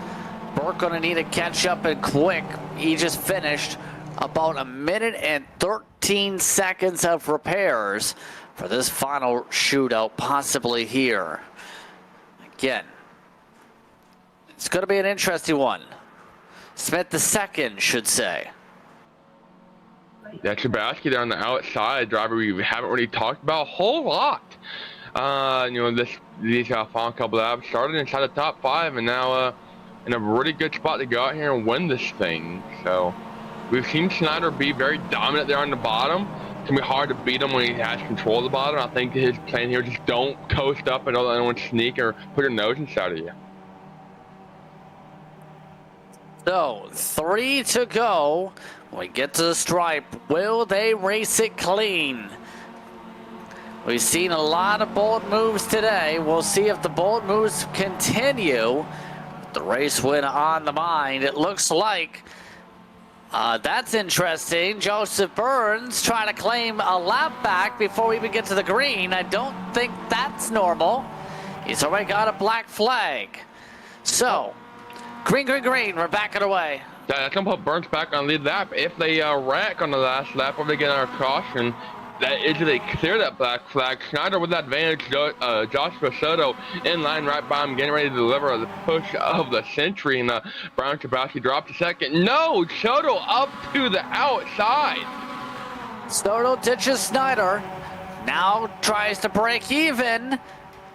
S2: Burke gonna need to catch up and quick. He just finished about 1 minute and 13 seconds of repairs for this final shootout, possibly here. Again, it's going to be an interesting one. Smith the second, should say.
S3: Yeah, Chabowski there on the outside, driver we haven't really talked about a whole lot. These final couple of laps started inside the top 5, and now in a really good spot to go out here and win this thing. So we've seen Snyder be very dominant there on the bottom. It's going to be hard to beat him when he has control of the bottom. I think his plan here, just don't coast up and don't let anyone sneak or put your nose inside of you.
S2: So, 3 to go. When we get to the stripe, will they race it clean? We've seen a lot of bold moves today. We'll see if the bold moves continue. The race win on the mind. It looks like that's interesting. Joseph Burns trying to claim a lap back before we even get to the green. I don't think that's normal. He's already got a black flag. So, green, green, green. We're backing away.
S3: That's going to put Burns back on the lead lap. If they wreck on the last lap or they get our caution, that is they clear that black flag. Schneider with that advantage. Joshua Soto in line right by him, getting ready to deliver the push of the century. And Brown Chabowski dropped a second. No, Soto up to the outside.
S2: Soto ditches Snyder. Now tries to break even.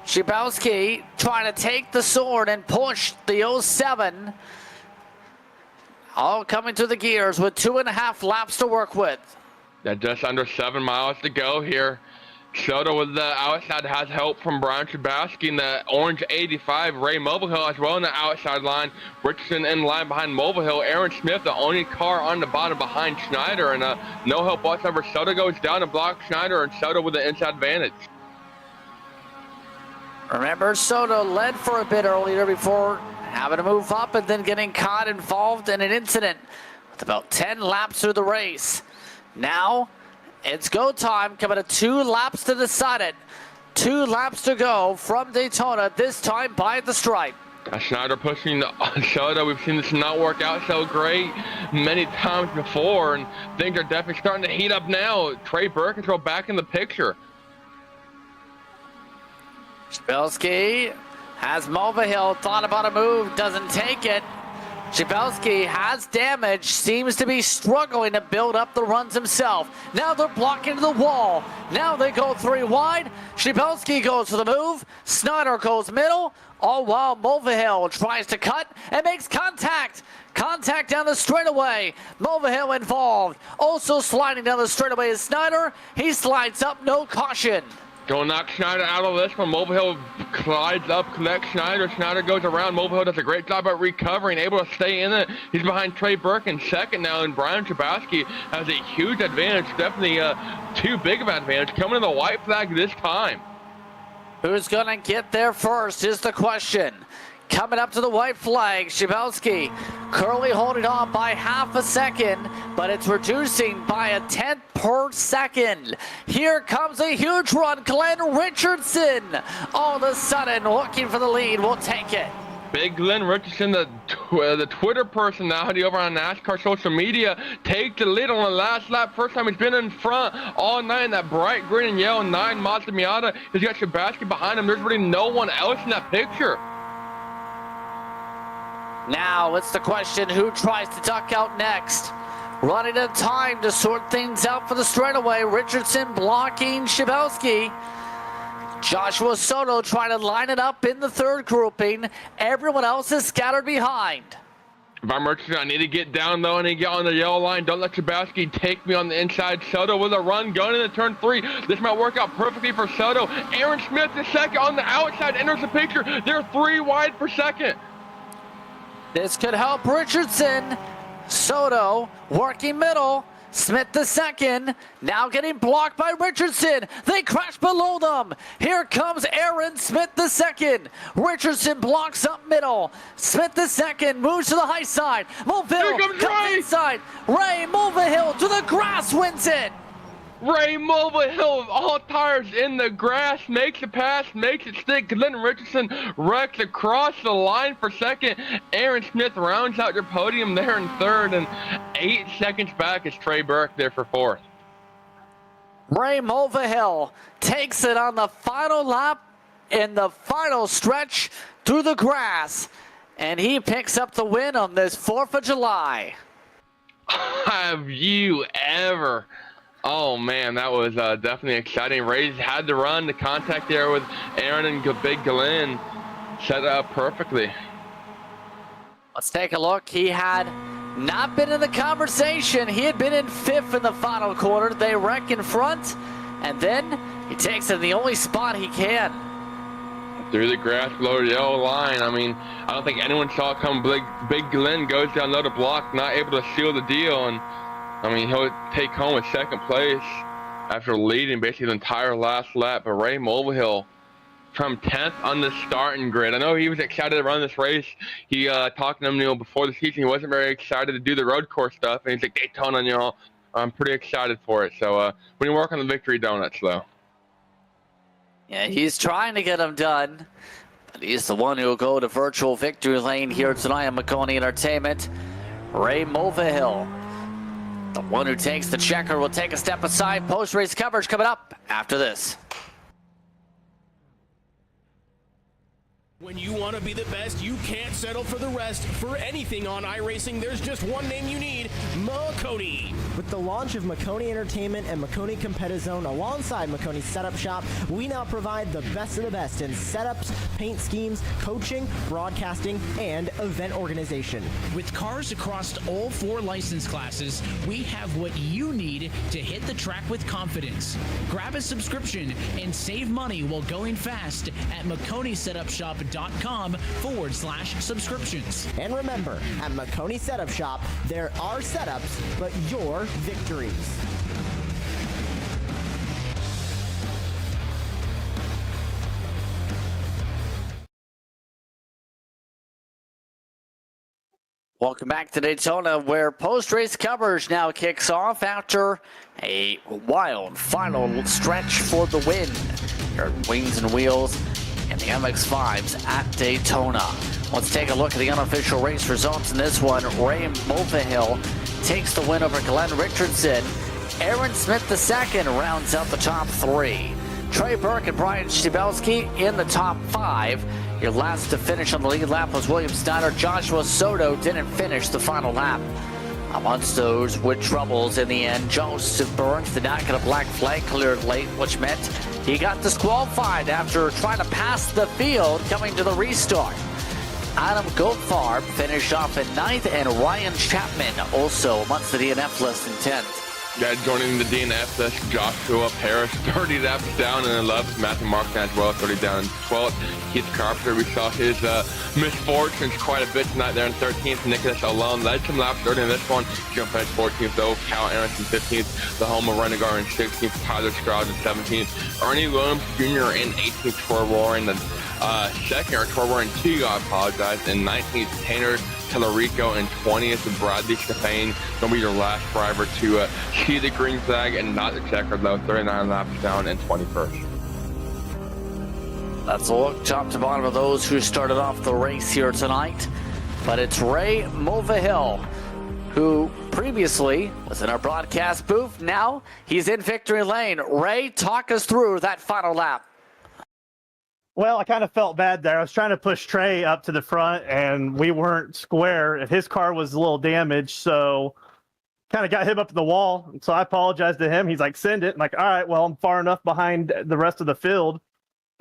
S2: Chabowski trying to take the sword and push the 07. All coming through the gears with 2.5 laps to work with.
S3: Just under 7 miles to go here. Soto with the outside has help from Brian Chabowski in the orange 85. Ray Mulvihill as well in the outside line. Richardson in line behind Mulvihill. Aaron Smith, the only car on the bottom behind Schneider. And no help whatsoever. Soto goes down to block Schneider, and Soto with the inside advantage.
S2: Remember, Soto led for a bit earlier before having to move up and then getting caught involved in an incident with about 10 laps through the race. Now, it's go time, coming to 2 laps to decide it. 2 laps to go from Daytona, this time by the stripe.
S3: Schneider pushing Soto. We've seen this not work out so great many times before, and things are definitely starting to heat up now. Trey Burke throw back in the picture.
S2: Shibelski has Mulvihill, thought about a move, doesn't take it. Shibelski has damage, seems to be struggling to build up the runs himself. Now they're blocking the wall. Now they go 3 wide. Shibelski goes for the move. Snyder goes middle. All while Mulvihill tries to cut and makes contact. Contact down the straightaway. Mulvihill involved. Also sliding down the straightaway is Snyder. He slides up, no caution.
S3: Gonna knock Schneider out of this one. Mulvihill slides up, connects Schneider. Schneider goes around. Mulvihill does a great job at recovering, able to stay in it. He's behind Trey Burke in second now, and Brian Chabowski has a huge advantage. Definitely too big of an advantage. Coming in the white flag this time.
S2: Who's gonna get there first is the question. Coming up to the white flag, Shibelski currently holding on by half a second, but it's reducing by a 10th per second. Here comes a huge run, Glenn Richardson. All of a sudden, looking for the lead, will take it.
S3: Big Glenn Richardson, the Twitter personality over on NASCAR social media, takes the lead on the last lap. First time he's been in front all night in that bright green and yellow 9 Mazda Miata. He's got Shibelski behind him. There's really no one else in that picture.
S2: Now it's the question, who tries to duck out next? Running out of time to sort things out for the straightaway. Richardson blocking Shibelski. Joshua Soto trying to line it up in the third grouping. Everyone else is scattered behind.
S3: If I'm Richardson, I need to get down though. I need to get on the yellow line. Don't let Shibelski take me on the inside. Soto with a run going into turn 3. This might work out perfectly for Soto. Aaron Smith is second on the outside, enters the picture. They're 3 wide per second.
S2: This could help Richardson. Soto working middle. Smith the second. Now getting blocked by Richardson. They crash below them. Here comes Aaron Smith the second. Richardson blocks up middle. Smith the second moves to the high side. Mulvihill comes inside. Ray Mulvihill to the grass wins it.
S3: Ray Mulvihill, all tires in the grass, makes the pass, makes it stick. Glenn Richardson wrecks across the line for second. Aaron Smith rounds out your podium there in third, and 8 seconds back is Trey Burke there for fourth.
S2: Ray Mulvihill takes it on the final lap in the final stretch through the grass, and he picks up the win on this 4th of July.
S3: Have you ever? Oh man, that was definitely exciting. Ray had to run. The contact there with Aaron and Big Glenn set it up perfectly.
S2: Let's take a look. He had not been in the conversation. He had been in 5th in the final quarter. They wreck in front, and then he takes it in the only spot he can.
S3: Through the grass below the yellow line. I mean, I don't think anyone saw it come. Big Glenn goes down another block, not able to seal the deal, and I mean, he'll take home a second place after leading basically the entire last lap. But Ray Mulvihill from 10th on the starting grid. I know he was excited to run this race. He talked to him, before the season. He wasn't very excited to do the road course stuff, and he's like, Daytona, I'm pretty excited for it. So we need to work on the victory donuts, though.
S2: Yeah, he's trying to get them done, but he's the one who will go to virtual victory lane here tonight at Maconi Entertainment. Ray Mulvihill, the one who takes the checker, will take a step aside. Post-race coverage coming up after this.
S4: When you want to be the best, you can't settle for the rest. For anything on iRacing, there's just one name you need, Maconi.
S5: With the launch of Maconi Entertainment and Maconi Competizone alongside Maconi Setup Shop, we now provide the best of the best in setups, paint schemes, coaching, broadcasting, and event organization.
S6: With cars across all 4 license classes, we have what you need to hit the track with confidence. Grab a subscription and save money while going fast at MaconiSetupShop.com/subscriptions.
S5: And remember, at Maconi Setup Shop, there are setups, but your victories.
S2: Welcome back to Daytona, where post-race coverage now kicks off after a wild final stretch for the win here at Wings and Wheels and the MX-5s at Daytona. Let's take a look at the unofficial race results in this one. Ray Mulvihill takes the win over Glenn Richardson. Aaron Smith II rounds out the top 3. Trey Burke and Brian Stabelski in the top 5. Your last to finish on the lead lap was William Snyder. Joshua Soto didn't finish the final lap. Amongst those with troubles in the end, Joseph Burns did not get a black flag cleared late, which meant he got disqualified after trying to pass the field coming to the restart. Adam Goldfarb finished off in 9th, and Ryan Chapman also amongst the DNF list in 10th.
S3: Yeah, joining the DNF list, Joshua Paris, 30 laps down in 11th. Matthew Martin as well, 30 down in 12th. Keith Carpenter, we saw his misfortunes quite a bit tonight there in 13th. Nicholas Alone led some laps early in this one. Jumped at 14th though. Cal Aronson 15th. The home of Renegar in 16th. Tyler Stroud in 17th. Ernie Williams Jr. in 18th. Troy Warren the second, or Troy Warren 2, I apologize. In 19th, Tanner Tellerico in 20th, and Bradley Stefan going to be your last driver to see the green flag and not the checker, though. 39 laps down in 21st.
S2: That's a look top to bottom of those who started off the race here tonight. But it's Ray Mulvihill, who previously was in our broadcast booth. Now he's in victory lane. Ray, talk us through that final lap.
S8: Well, I kind of felt bad there. I was trying to push Trey up to the front, and we weren't square. His car was a little damaged, so kind of got him up to the wall. So I apologized to him. He's like, send it. I'm like, all right, well, I'm far enough behind the rest of the field.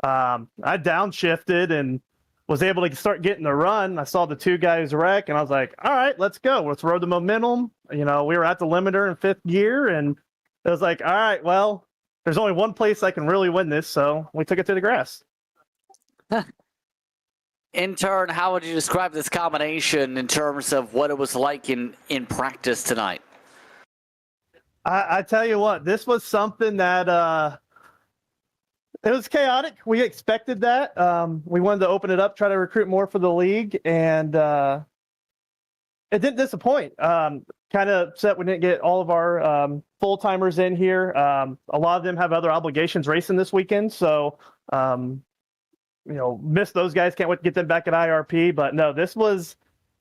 S8: I downshifted and was able to start getting the run. I saw the 2 guys wreck, and I was like, all right, let's go. Let's ride the momentum. You know, we were at the limiter in 5th gear, and it was like, all right, well, there's only one place I can really win this, so we took it to the grass.
S2: In turn, how would you describe this combination in terms of what it was like in practice tonight?
S8: I tell you what, this was something that it was chaotic. We expected that. We wanted to open it up, try to recruit more for the league, and it didn't disappoint. Kind of upset we didn't get all of our full-timers in here. A lot of them have other obligations racing this weekend, so you know, miss those guys. Can't wait to get them back at IRP. But no, this was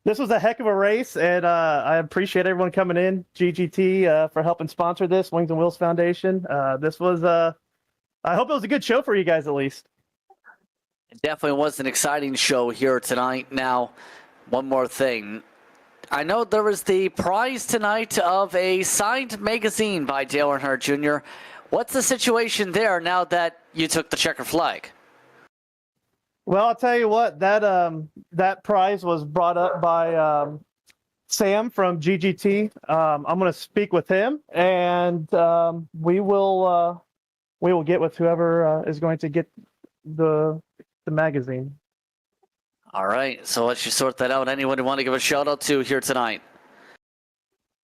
S8: a heck of a race, and I appreciate everyone coming in. GGT for helping sponsor this. Wings and Wheels Foundation. This was I hope it was a good show for you guys at least.
S2: It definitely was an exciting show here tonight. Now, one more thing. I know there was the prize tonight of a signed magazine by Dale Earnhardt Jr. What's the situation there now that you took the checker flag?
S8: Well, I'll tell you what, that prize was brought up by Sam from GGT. I'm going to speak with him, and we will get with whoever is going to get the magazine.
S2: All right, so let's just sort that out. Anyone you want to give a shout out to here tonight?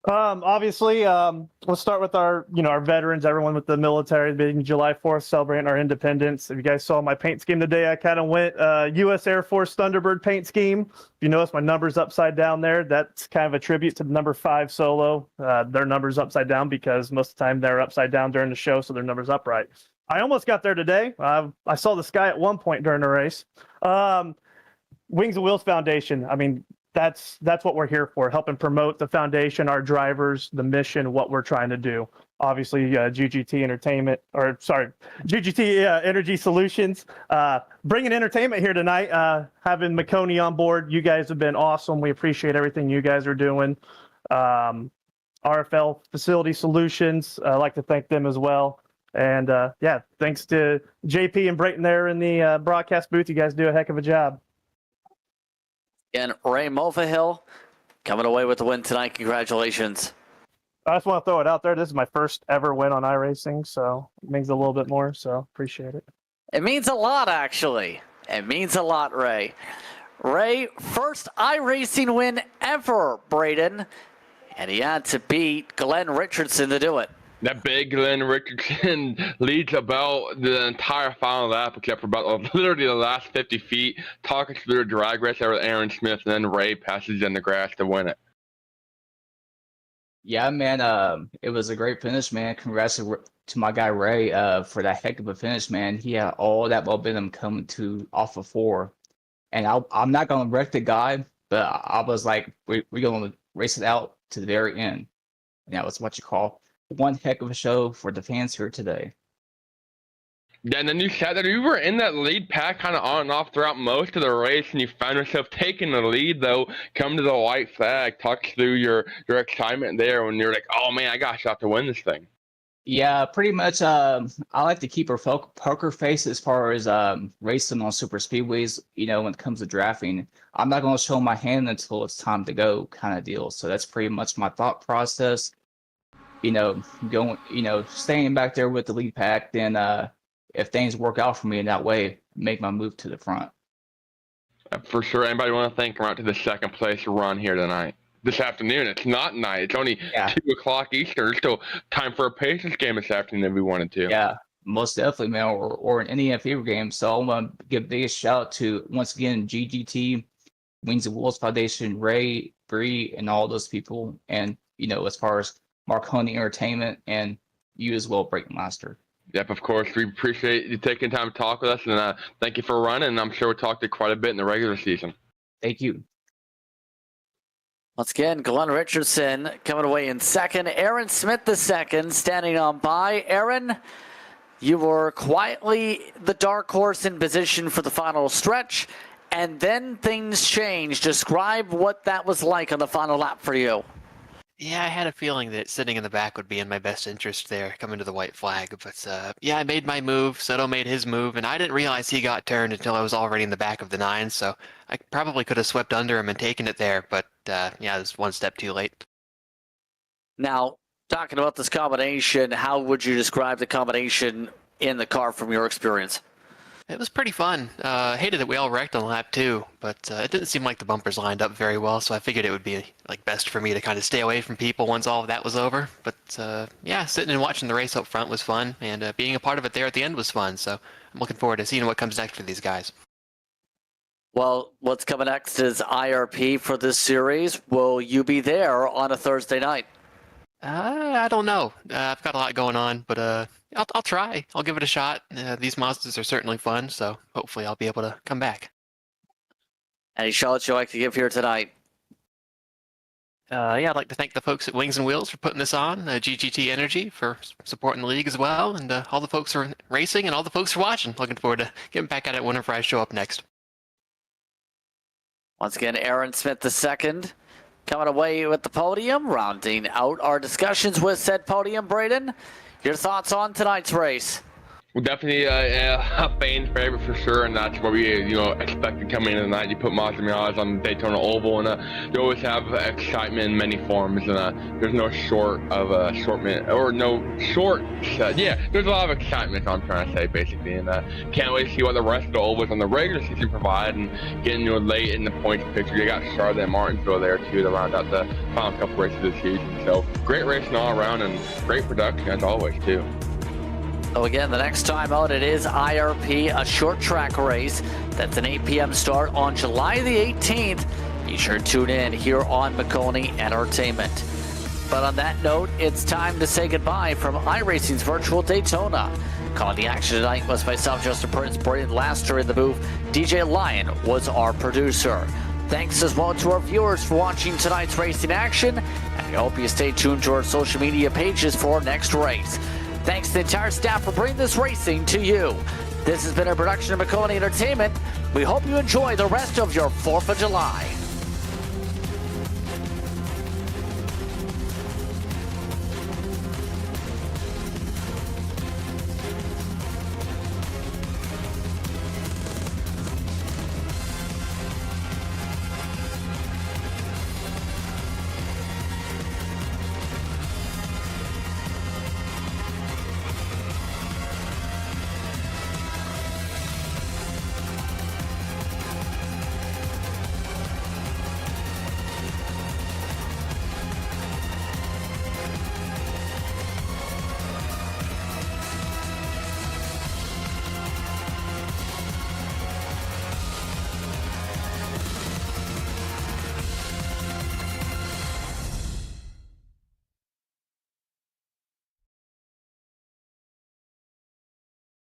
S8: Obviously, let's start with our veterans, everyone with the military, being July 4th, celebrating our independence. If you guys saw my paint scheme today, I kind of went U.S. Air Force Thunderbird paint scheme. If you notice my number's upside down there, that's kind of a tribute to the number 5 solo. Their number's upside down because most of the time they're upside down during the show, so their number's upright. I almost got there today. I saw the sky at one point during the race. Wings and Wheels Foundation, I mean, that's what we're here for, helping promote the foundation, our drivers, the mission, what we're trying to do. Obviously, GGT Energy Solutions, bringing entertainment here tonight, having Maconi on board. You guys have been awesome. We appreciate everything you guys are doing. RFL Facility Solutions, I'd like to thank them as well. And thanks to JP and Brayton there in the broadcast booth. You guys do a heck of a job.
S2: And Ray Mulvihill coming away with the win tonight. Congratulations.
S8: I just want to throw it out there. This is my first ever win on iRacing, so it means a little bit more, so appreciate it.
S2: It means a lot, actually. It means a lot, Ray. Ray, first iRacing win ever, Braden. And he had to beat Glenn Richardson to do it.
S3: That big Glenn Richardson leads about the entire final lap, except for about literally the last 50 feet. Talking through the drag race there with Aaron Smith, and then Ray passes in the grass to win it.
S9: Yeah, man, it was a great finish, man. Congrats to my guy Ray for that heck of a finish, man. He had all that momentum coming off of 4. and I'm not gonna wreck the guy, but I was like, we're gonna race it out to the very end. And that was what you call one heck of a show for the fans here today.
S3: Yeah, and then you said that you were in that lead pack kind of on and off throughout most of the race, and you found yourself taking the lead, though, come to the white flag. Talk through your excitement there when you're like, oh, man, I got a shot to win this thing.
S9: Yeah, pretty much. I like to keep a poker face as far as racing on super speedways. You know, when it comes to drafting, I'm not going to show my hand until it's time to go, kind of deal. So that's pretty much my thought process. You know, staying back there with the lead pack, then if things work out for me in that way, make my move to the front.
S3: For sure. Anybody want to thank out to the second place run here tonight? This afternoon. It's not night. It's only 2 o'clock Eastern. There's still time for a patience game this afternoon if we wanted to.
S9: Yeah, most definitely, man, or an Indiana Fever game. So I want to give a big shout out to, once again, GGT, Wings and Wheels Foundation, Ray, Bree, and all those people. And, you know, as far as Maconi Entertainment and you as well, Breakmaster.
S3: Yep, of course. We appreciate you taking time to talk with us, and thank you for running. And I'm sure we'll talk to you quite a bit in the regular season.
S9: Thank you.
S2: Once again, Glenn Richardson coming away in second. Aaron Smith the second, standing on by. Aaron, you were quietly the dark horse in position for the final stretch, and then things changed. Describe what that was like on the final lap for you.
S10: Yeah, I had a feeling that sitting in the back would be in my best interest there, coming to the white flag. But yeah, I made my move. Soto made his move, and I didn't realize he got turned until I was already in the back of the 9. So I probably could have swept under him and taken it there. But yeah, it was one step too late.
S2: Now, talking about this combination, how would you describe the combination in the car from your experience?
S10: It was pretty fun. Hated that we all wrecked on lap 2, but it didn't seem like the bumpers lined up very well, so I figured it would be like best for me to kind of stay away from people once all of that was over. But yeah, sitting and watching the race up front was fun, and being a part of it there at the end was fun, so I'm looking forward to seeing what comes next for these guys.
S2: Well, what's coming next is IRP for this series. Will you be there on a Thursday night?
S10: I don't know. I've got a lot going on, but I'll try. I'll give it a shot. These Mazdas are certainly fun, so hopefully I'll be able to come back.
S2: Any shout-outs you'd like to give here tonight?
S10: Yeah, I'd like to thank the folks at Wings and Wheels for putting this on, GGT Energy for supporting the league as well, and all the folks for racing and all the folks for watching. Looking forward to getting back at it whenever I show up next.
S2: Once again, Aaron Smith II coming away with the podium, rounding out our discussions with said podium. Braden, your thoughts on tonight's race?
S3: Well, definitely a fan favorite for sure, and that's what we expected coming into the night. You put Mazda MX-5 on the Daytona Oval, and you always have excitement in many forms, and there's no short of assortment or no short. Yeah, there's a lot of excitement. I'm trying to say basically, and can't wait to see what the rest of the ovals on the regular season provide, and getting late in the points picture. You got Charlotte and Martinsville there too to round out the final couple races of the season. So great racing all around, and great production as always too.
S2: So again, the next time out, it is IRP, a short track race. That's an 8 p.m. start on July the 18th. Be sure to tune in here on Maconi Entertainment. But on that note, it's time to say goodbye from iRacing's virtual Daytona. Calling the action tonight was myself, Justin Prince, Braden Laster in the booth. DJ Lyon was our producer. Thanks as well to our viewers for watching tonight's racing action, and we hope you stay tuned to our social media pages for our next race. Thanks to the entire staff for bringing this racing to you. This has been a production of Maconi Entertainment. We hope you enjoy the rest of your 4th of July.